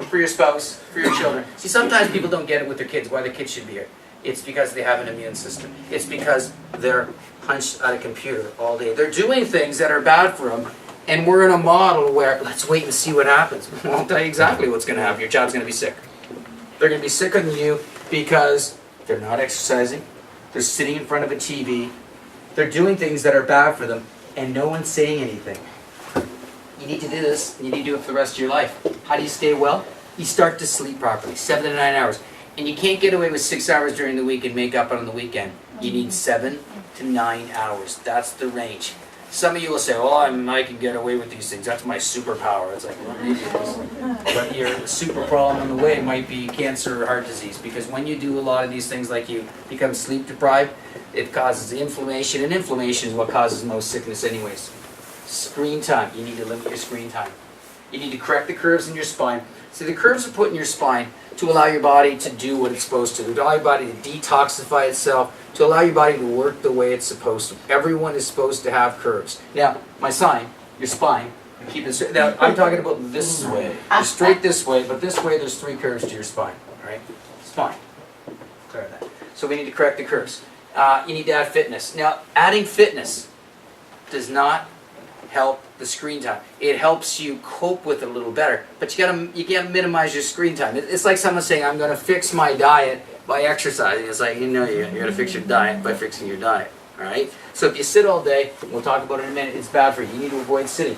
for your spouse, for your children. See, sometimes people don't get it with their kids, why their kids should be here. It's because they have an immune system. It's because they're hunched at a computer all day. They're doing things that are bad for them, and we're in a model where, let's wait and see what happens. I'll tell you exactly what's going to happen. Your child's going to be sick. They're going to be sicker than you because they're not exercising, they're sitting in front of a TV, they're doing things that are bad for them, and no one's saying anything. You need to do this, and you need to do it for the rest of your life. How do you stay well? You start to sleep properly, 7 to 9 hours. And you can't get away with 6 hours during the week and make up on the weekend. You need 7 to 9 hours. That's the range. Some of you will say, oh, I can get away with these things. That's my superpower. It's like, well, maybe it is. But your super problem on the way might be cancer or heart disease. Because when you do a lot of these things, like you become sleep deprived, it causes inflammation. And inflammation is what causes most sickness anyways. Screen time. You need to limit your screen time. You need to correct the curves in your spine. So the curves are put in your spine to allow your body to do what it's supposed to, to allow your body to detoxify itself, to allow your body to work the way it's supposed to. Everyone is supposed to have curves. Now, my sign, your spine, keep it straight. Now, I'm talking about this way. You're straight this way, but this way there's 3 curves to your spine. All right? Spine. Clear that. So we need to correct the curves. You need to add fitness. Now, adding fitness does not help the screen time. It helps you cope with it a little better, but you gotta minimize your screen time. It's like someone saying, I'm going to fix my diet by exercising. It's like, you're going to fix your diet by fixing your diet. All right? So if you sit all day, we'll talk about it in a minute, it's bad for you. You need to avoid sitting.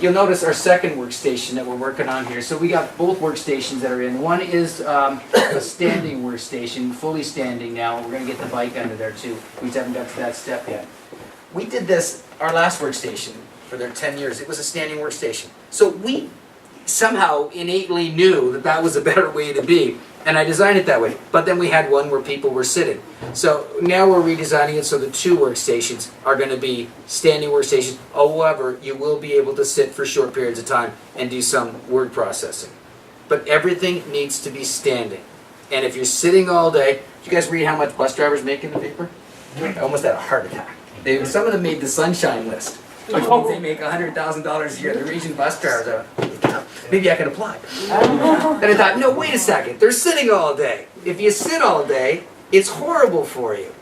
You'll notice our second workstation that we're working on here. So we got both workstations that are in. One is a standing workstation, fully standing now. We're going to get the bike under there too. We just haven't got to that step yet. We did this, our last workstation, for their 10 years. It was a standing workstation. So we somehow innately knew that that was a better way to be. And I designed it that way. But then we had one where people were sitting. So now we're redesigning it so the 2 workstations are going to be standing workstations. However, you will be able to sit for short periods of time and do some word processing. But everything needs to be standing. And if you're sitting all day, did you guys read how much bus drivers make in the paper? I almost had a heart attack. Some of them made the sunshine list. Which means they make $100,000 a year. They're Asian bus drivers. Maybe I can apply. Then I thought, no, wait a second. They're sitting all day. If you sit all day, it's horrible for you.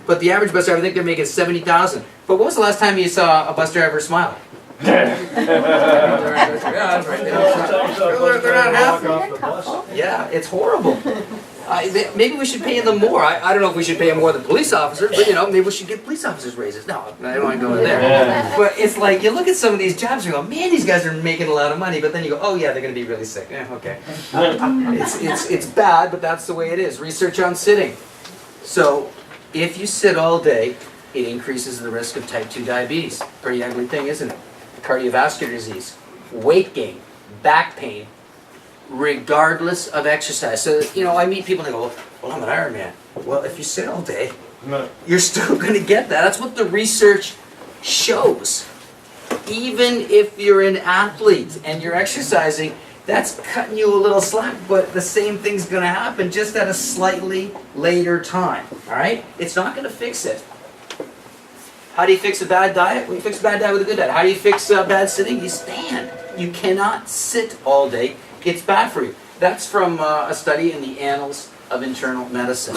But the average bus driver, I think they're making $70,000. But when was the last time you saw a bus driver smile? Yeah, that's right. They're not happy. Yeah, it's horrible. Maybe we should pay them more. I don't know if we should pay them more than police officers, but maybe we should give police officers raises. No, I don't want to go in there. But it's like, you look at some of these jobs and you go, man, these guys are making a lot of money, but then you go, oh yeah, they're going to be really sick. Yeah, okay. It's bad, but that's the way it is. Research on sitting. So, if you sit all day, it increases the risk of type 2 diabetes. Pretty ugly thing, isn't it? Cardiovascular disease, weight gain, back pain, regardless of exercise. So, I meet people and they go, well, I'm an Ironman. Well, if you sit all day, you're still going to get that. That's what the research shows. Even if you're an athlete and you're exercising, that's cutting you a little slack, but the same thing's going to happen just at a slightly later time. All right? It's not going to fix it. How do you fix a bad diet? Well, you fix a bad diet with a good diet. How do you fix bad sitting? You stand. You cannot sit all day. It's bad for you. That's from a study in the Annals of Internal Medicine.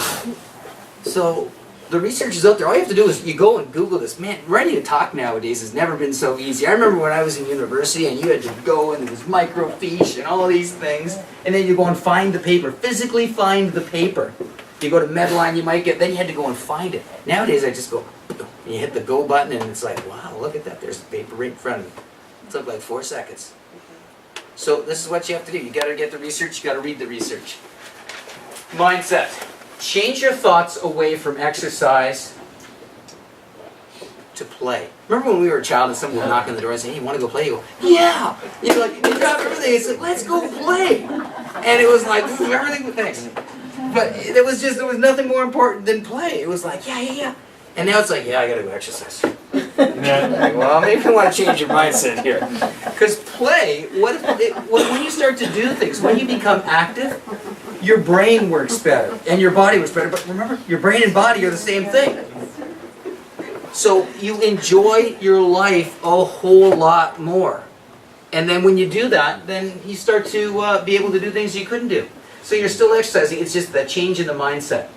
So, the research is out there. All you have to do is you go and Google this. Man, writing a talk nowadays has never been so easy. I remember when I was in university and you had to go and there was microfiche and all these things. And then you go and find the paper, physically find the paper. You go to Medline, you might get, then you had to go and find it. Nowadays I just go, and you hit the go button and it's like, wow, look at that. There's the paper right in front of me. It took like 4 seconds. So this is what you have to do. You got to get the research, you got to read the research. Mindset. Change your thoughts away from exercise to play. Remember when we were a child and someone would knock on the door and say, hey, you want to go play? You go, yeah! You're like, you drop everything, it's like, let's go play! And it was like, everything was thanks. But there was nothing more important than play. It was like, yeah. And now it's like, yeah, I gotta go exercise. Like, well, maybe you want to change your mindset here. Because play, when you start to do things, when you become active, your brain works better and your body works better. But remember, your brain and body are the same thing. So you enjoy your life a whole lot more. And then when you do that, then you start to be able to do things you couldn't do. So you're still exercising, it's just that change in the mindset.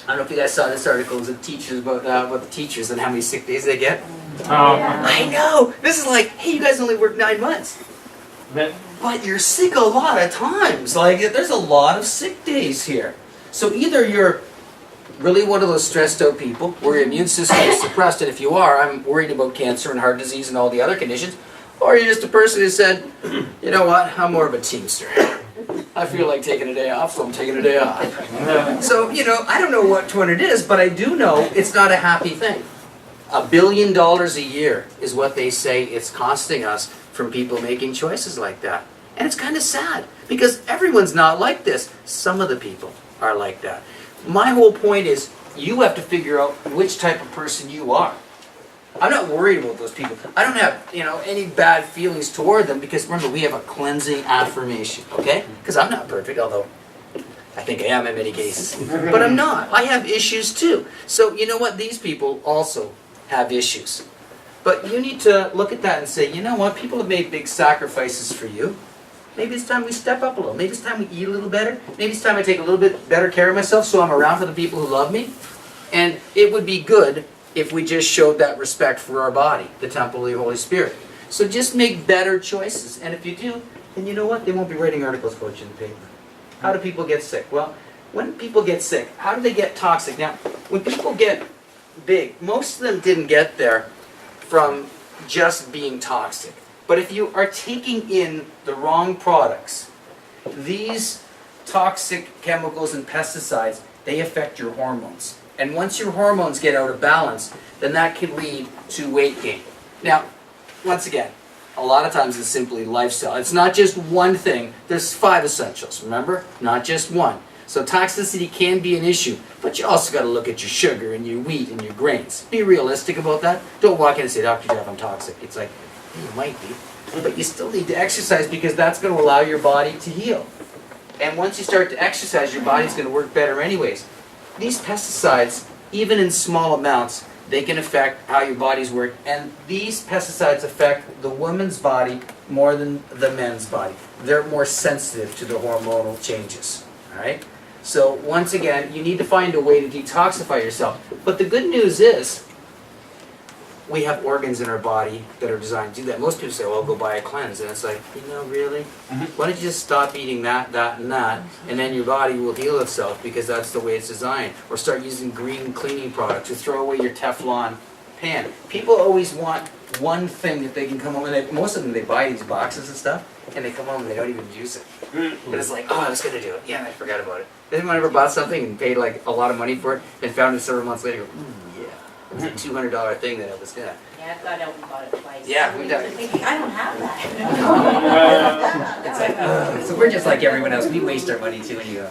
I don't know if you guys saw this article, it was about the teachers and how many sick days they get. I know! This is like, hey, you guys only work 9 months. But you're sick a lot of times. Like, there's a lot of sick days here. So either you're really one of those stressed out people where your immune system is suppressed, and if you are, I'm worried about cancer and heart disease and all the other conditions, or you're just a person who said, you know what, I'm more of a teamster. I feel like taking a day off, so I'm taking a day off. So, I don't know which one it is, but I do know it's not a happy thing. $1 billion a year is what they say it's costing us from people making choices like that. And it's kind of sad, because everyone's not like this. Some of the people are like that. My whole point is, you have to figure out which type of person you are. I'm not worried about those people. I don't have, any bad feelings toward them, because remember, we have a cleansing affirmation, okay? Because I'm not perfect, although I think I am in many cases. But I'm not. I have issues too. So you know what? These people also have issues. But you need to look at that and say, you know what? People have made big sacrifices for you. Maybe it's time we step up a little. Maybe it's time we eat a little better. Maybe it's time I take a little bit better care of myself so I'm around for the people who love me. And it would be good if we just showed that respect for our body, the temple of the Holy Spirit. So just make better choices. And if you do, then you know what? They won't be writing articles about you in the paper. How do people get sick? Well, when people get sick, how do they get toxic? Now, when people get big, most of them didn't get there from just being toxic. But if you are taking in the wrong products, these toxic chemicals and pesticides, they affect your hormones. And once your hormones get out of balance, then that can lead to weight gain. Now, once again, a lot of times it's simply lifestyle. It's not just one thing. There's 5 essentials, remember? Not just one. So toxicity can be an issue, but you also got to look at your sugar and your wheat and your grains. Be realistic about that. Don't walk in and say, Dr. Jeff, I'm toxic. It's like, you might be, but you still need to exercise, because that's going to allow your body to heal. And once you start to exercise, your body's going to work better anyways. These pesticides, even in small amounts, they can affect how your bodies work. And these pesticides affect the woman's body more than the men's body. They're more sensitive to the hormonal changes. All right? So once again, you need to find a way to detoxify yourself. But the good news is, we have organs in our body that are designed to do that. Most people say, well, go buy a cleanse. And it's like, really? Why don't you just stop eating that, and that, and then your body will heal itself, because that's the way it's designed. Or start using green cleaning products, or throw away your Teflon pan. People always want one thing that they can come home with. Most of them, they buy these boxes and stuff, and they come home and they don't even use it. But it's like, oh, I was going to do it. Yeah, I forgot about it. Has anyone ever bought something and paid like a lot of money for it, and found it several months later, it's a $200 thing that I was gonna. Yeah, I've got out and bought it twice. Yeah, we've done it. Thinking, I don't have that. It's like, so we're just like everyone else. We waste our money too, and you go,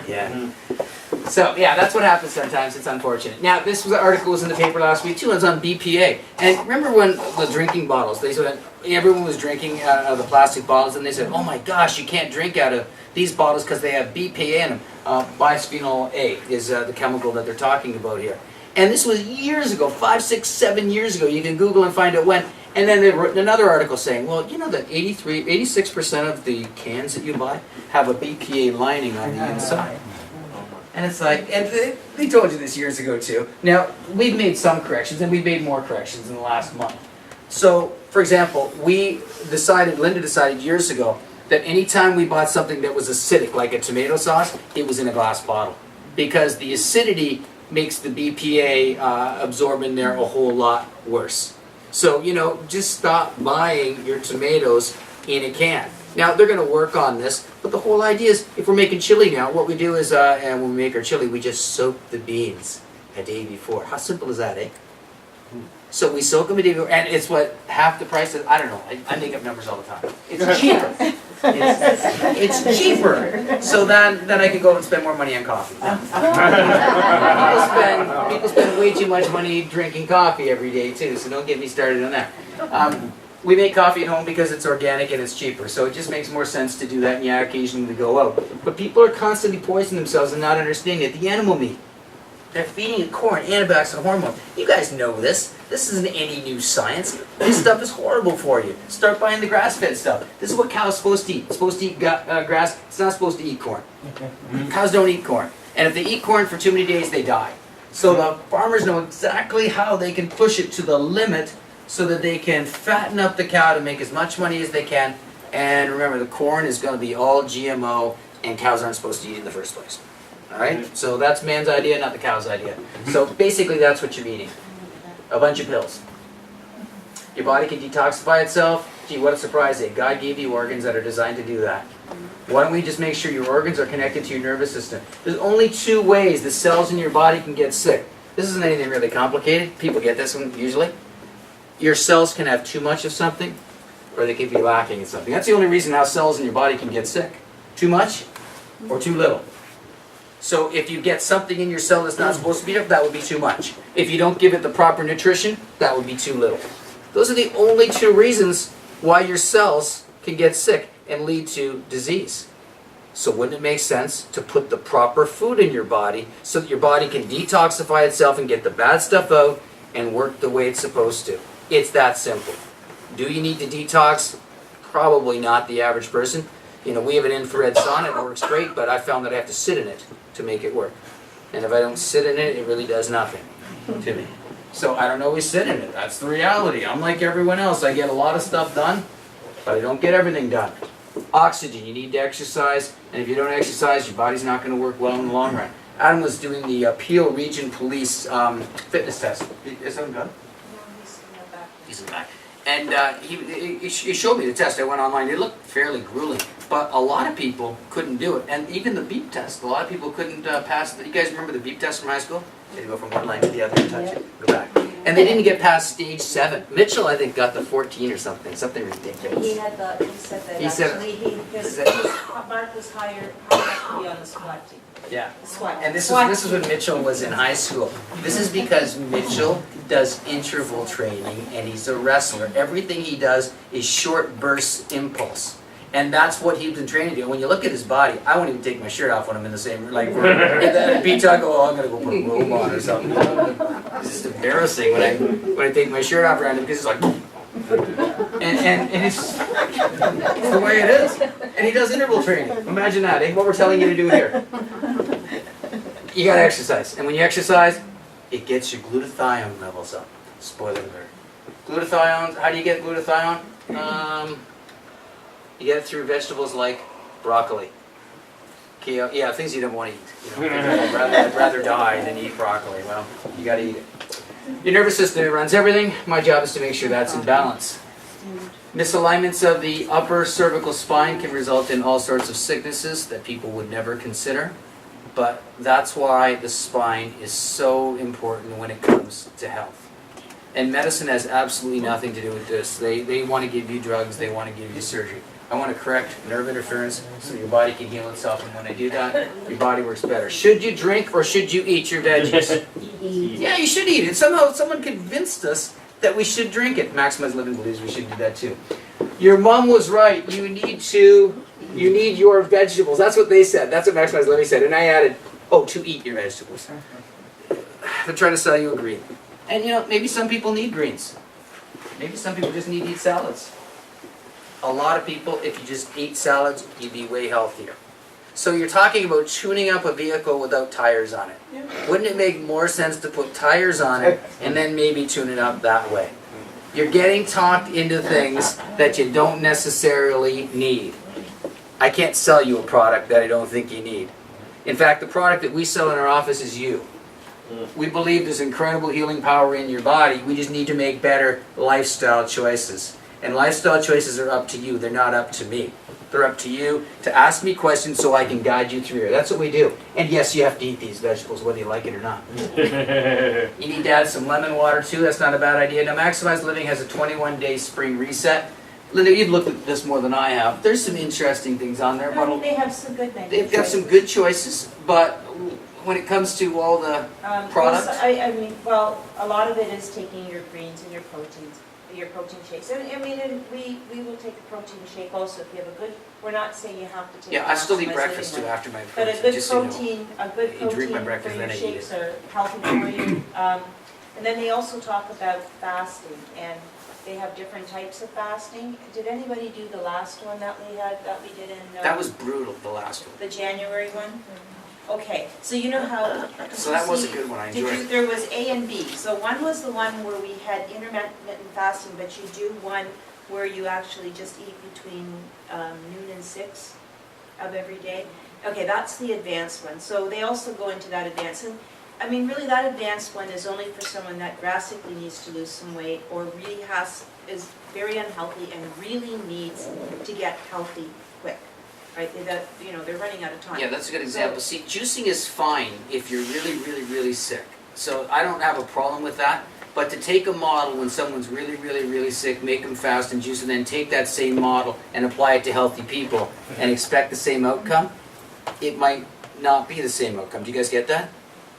yeah. So yeah, that's what happens sometimes. It's unfortunate. Now, this article was in the paper last week too. It was on BPA. And remember when the drinking bottles? They said everyone was drinking out of the plastic bottles, and they said, "Oh my gosh, you can't drink out of these bottles because they have BPA in them." Bisphenol A is the chemical that they're talking about here. And this was years ago, 5, 6, 7 years ago. You can Google and find out when. And then they wrote another article saying, well, you know that 86% of the cans that you buy have a BPA lining on the inside. And it's like, and they told you this years ago too. Now, we've made some corrections, and we've made more corrections in the last month. So, for example, Linda decided years ago that anytime we bought something that was acidic, like a tomato sauce, it was in a glass bottle. Because the acidity makes the BPA absorb in there a whole lot worse. So, just stop buying your tomatoes in a can. Now, they're going to work on this, but the whole idea is, if we're making chili now, what we do is, and when we make our chili, we just soak the beans a day before. How simple is that, eh? So we soak them a day before, and it's what, half the price is, I don't know, I make up numbers all the time. It's cheaper. It's cheaper. So then I could go and spend more money on coffee. People spend way too much money drinking coffee every day too, so don't get me started on that. We make coffee at home because it's organic and it's cheaper, so it just makes more sense to do that, and yeah, occasionally we go out. But people are constantly poisoning themselves and not understanding it. The animal meat, they're feeding it corn, antibiotics, and hormones. You guys know this. This isn't any new science. This stuff is horrible for you. Start buying the grass-fed stuff. This is what cows are supposed to eat. It's supposed to eat grass. It's not supposed to eat corn. Cows don't eat corn. And if they eat corn for too many days, they die. So the farmers know exactly how they can push it to the limit so that they can fatten up the cow to make as much money as they can. And remember, the corn is going to be all GMO, and cows aren't supposed to eat it in the first place. All right? So that's man's idea, not the cow's idea. So basically, that's what you're eating. A bunch of pills. Your body can detoxify itself. Gee, what a surprise, eh? God gave you organs that are designed to do that. Why don't we just make sure your organs are connected to your nervous system? There's only 2 ways the cells in your body can get sick. This isn't anything really complicated. People get this one usually. Your cells can have too much of something, or they can be lacking in something. That's the only reason how cells in your body can get sick. Too much or too little. So if you get something in your cell that's not supposed to be there, that would be too much. If you don't give it the proper nutrition, that would be too little. Those are the only 2 reasons why your cells can get sick and lead to disease. So wouldn't it make sense to put the proper food in your body so that your body can detoxify itself and get the bad stuff out and work the way it's supposed to? It's that simple. Do you need to detox? Probably not the average person. We have an infrared sauna, it works great, but I found that I have to sit in it to make it work. And if I don't sit in it, it really does nothing to me. So I don't always sit in it. That's the reality. I'm like everyone else. I get a lot of stuff done, but I don't get everything done. Oxygen, you need to exercise, and if you don't exercise, your body's not going to work well in the long run. Adam was doing the Peel Region Police fitness test. Is that done? He's in the back. And he showed me the test. I went online. It looked fairly grueling. But a lot of people couldn't do it. And even the beep test, a lot of people couldn't pass. You guys remember the beep test from high school? They had to go from one line to the other and touch it. Go back. And they didn't get past stage 7. Mitchell, I think, got the 14 or something ridiculous. He said that his mark was higher to be on the squat team. Yeah. Squat. And this is when Mitchell was in high school. This is because Mitchell does interval training and he's a wrestler. Everything he does is short bursts impulse. And that's what he's been trained to do. When you look at his body, I won't even take my shirt off when I'm in the same room. Like, at beach, I go, I'm going to go put a robe on or something. It's just embarrassing when I take my shirt off around him because it's like, and it's the way it is. And he does interval training. Imagine that, eh? What we're telling you to do here. You got to exercise. And when you exercise, it gets your glutathione levels up. Spoiler alert. Glutathione, how do you get glutathione? You get it through vegetables like broccoli. Okay, yeah, things you don't want to eat. I'd rather die than eat broccoli. Well, you got to eat it. Your nervous system runs everything. My job is to make sure that's in balance. Misalignments of the upper cervical spine can result in all sorts of sicknesses that people would never consider. But that's why the spine is so important when it comes to health. And medicine has absolutely nothing to do with this. They want to give you drugs. They want to give you surgery. I want to correct nerve interference so your body can heal itself, and when I do that, your body works better. Should you drink or should you eat your veggies? Yeah, you should eat it. Somehow someone convinced us that we should drink it. Maximize Living believes we should do that too. Your mom was right. You need your vegetables. That's what they said. That's what Maximize Living said. And I added, to eat your vegetables. They're trying to sell you a green. And maybe some people need greens. Maybe some people just need to eat salads. A lot of people, if you just ate salads, you'd be way healthier. So you're talking about tuning up a vehicle without tires on it. Wouldn't it make more sense to put tires on it and then maybe tune it up that way? You're getting talked into things that you don't necessarily need. I can't sell you a product that I don't think you need. In fact, the product that we sell in our office is you. We believe there's incredible healing power in your body. We just need to make better lifestyle choices. And lifestyle choices are up to you. They're not up to me. They're up to you to ask me questions so I can guide you through it. That's what we do. And yes, you have to eat these vegetables whether you like it or not. You need to add some lemon water too. That's not a bad idea. Now, Maximize Living has a 21-day spring reset. Linda, you've looked at this more than I have. There's some interesting things on there. I mean, they have some good things. They've got some good choices, but when it comes to all the products? I mean, well, a lot of it is taking your greens and your proteins, your protein shakes. And I mean, and we will take a protein shake also if you have a good, we're not saying you have to take Yeah, I still eat Maximize breakfast too Living after my But protein. a good just so you know. protein, You drink my breakfast, for then your I eat shakes it. are healthy for you. And then they also talk about fasting, and they have different types of fasting. Did anybody do the last one that we did in? That was brutal, the last one. The January one? Okay, so you know how... So that was a good one, I enjoyed it. There was A and B. So one was the one where we had intermittent fasting, but you do one where you actually just eat between noon and 6 of every day. Okay, that's the advanced one. So they also go into that advanced. And I mean, really that advanced one is only for someone that drastically needs to lose some weight or really is very unhealthy and really needs to get healthy quick. Right? They're running out of time. Yeah, that's a good example. See, juicing is fine if you're really, really, really sick. So I don't have a problem with that. But to take a model when someone's really, really, really sick, make them fast and juice, and then take that same model and apply it to healthy people and expect the same outcome, it might not be the same outcome. Do you guys get that?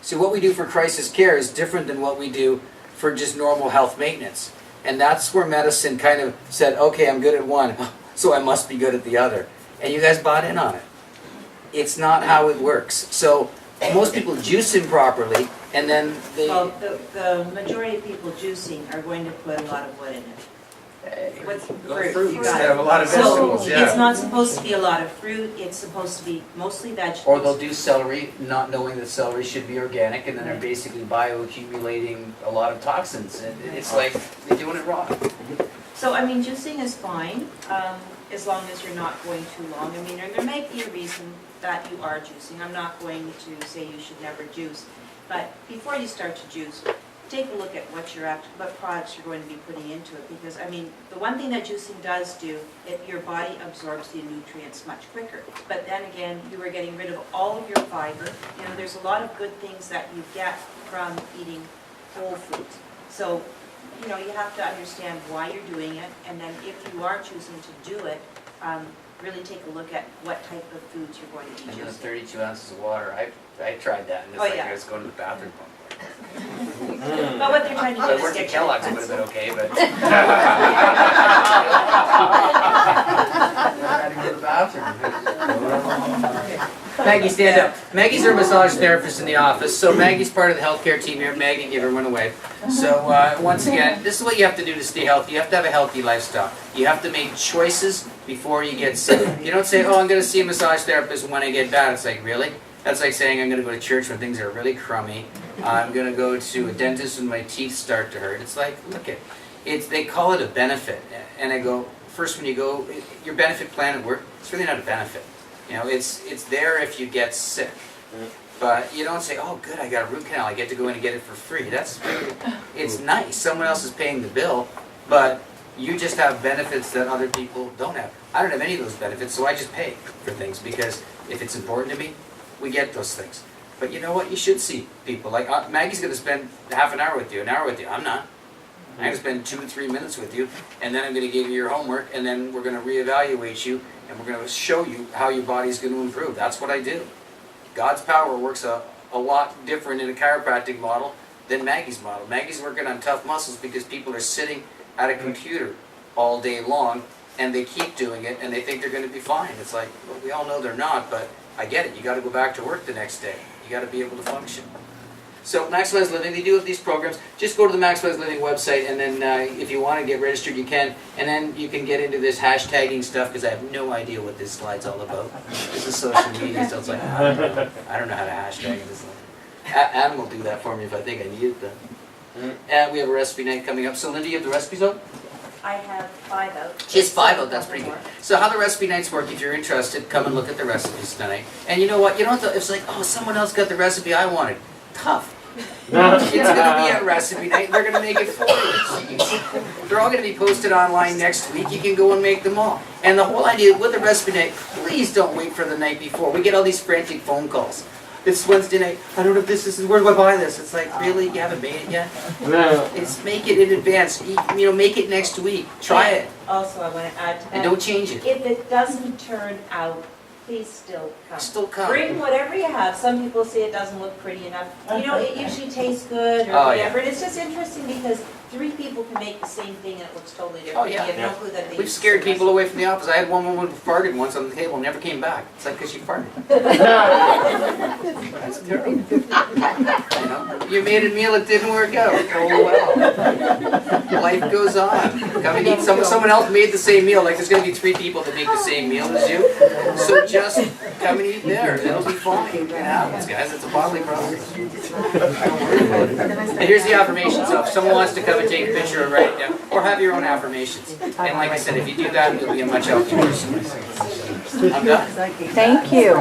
See, what we do for crisis care is different than what we do for just normal health maintenance. And that's where medicine kind of said, okay, I'm good at one, so I must be good at the other. And you guys bought in on it. It's not how it works. So most people juice improperly, and then they... Well, the majority of people juicing are going to put a lot of wood in it. What's fruit? You got it. have a lot of vegetables, So yeah. it's not supposed to be a lot of fruit, it's supposed to be mostly Or vegetables. they'll do celery, not knowing that celery should be organic, and then they're basically bioaccumulating a lot of toxins. And it's like they're doing it wrong. So, I mean, juicing is fine, as long as you're not going too long. I mean, there might be a reason that you are juicing. I'm not going to say you should never juice. But before you start to juice, take a look at what products you're going to be putting into it. Because, I mean, the one thing that juicing does do, your body absorbs the nutrients much quicker. But then again, you are getting rid of all of your fiber. You know, there's a lot of good things that you get from eating whole foods. So, you know, you have to understand why you're doing it, and then if you are choosing to do it, really take a look at what type of foods you're going to be And then using. 32 ounces of water. I tried that, and it's Oh, like yeah. I was going to the bathroom. But what they're trying to do I is worked at get Kellogg's, it would have been okay, but... I had to go to the bathroom. Maggie, stand up. Maggie's our massage therapist in the office, so Maggie's part of the healthcare team here. Maggie, give everyone away. So once again, this is what you have to do to stay healthy. You have to have a healthy lifestyle. You have to make choices before you get sick. You don't say, oh, I'm going to see a massage therapist when I get bad. It's like, really? That's like saying I'm going to go to church when things are really crummy. I'm going to go to a dentist when my teeth start to hurt. It's like, look at it. They call it a benefit. And I go, first when you go, your benefit plan at work, it's really not a benefit. You know, it's there if you get sick. But you don't say, oh good, I got a root canal, I get to go in and get it for free. That's really, it's nice. Someone else is paying the bill, but you just have benefits that other people don't have. I don't have any of those benefits, so I just pay for things because if it's important to me, we get those things. But you know what? You should see people. Like Maggie's going to spend half an hour with you, an hour with you. I'm not. I'm going to spend 2 or 3 minutes with you, and then I'm going to give you your homework, and then we're going to reevaluate you, and we're going to show you how your body's going to improve. That's what I do. God's power works a lot different in a chiropractic model than Maggie's model. Maggie's working on tough muscles because people are sitting at a computer all day long, and they keep doing it, and they think they're going to be fine. It's like, well, we all know they're not, but I get it. You got to go back to work the next day. You got to be able to function. So Maximize Living, they do have these programs. Just go to the Maximize Living website, and then if you want to get registered, you can. And then you can get into this hashtagging stuff, because I have no idea what this slide's all about. This is social media, so it's like, I don't know how to hashtag this. Adam will do that for me if I think I need it, though. We have a recipe night coming up. So Linda, you have the recipes out? I have 5 out. She has 5 out, that's pretty good. So how the recipe nights work, if you're interested, come and look at the recipes tonight. And you know what, it's like, oh, someone else got the recipe I wanted. Tough. It's going to be a recipe night, they're going to make it for you. They're all going to be posted online next week, you can go and make them all. And the whole idea with the recipe night, please don't wait for the night before. We get all these frantic phone calls. It's Wednesday night, I don't know if this is, where do I buy this? It's like, really, you haven't made it yet? No. It's make it in advance, make it next week, try it. Also, I want to add to that. And don't change it. If it doesn't turn out, please still come. Still come. Bring whatever you have. Some people say it doesn't look pretty enough. It usually tastes good or Oh, whatever. And it's just interesting because 3 people can make the same thing and it looks totally different. Oh, yeah. You have no clue that they We've use scared the people away from the office. I had one woman who farted once on the table and never came back. It's like, because she farted. That's terrible. You made a meal, it didn't work out. Oh, well. Life goes on. Come and eat. Someone else made the same meal. Like, there's going to be 3 people that make the same meal as you. So just come and eat theirs. It'll be fine. It happens, guys. It's a bodily process. And here's the affirmations. So if someone wants to come and take a picture and write it down, or have your own affirmations. And like I said, if you do that, you'll be a much healthier person. I'm done. Thank you.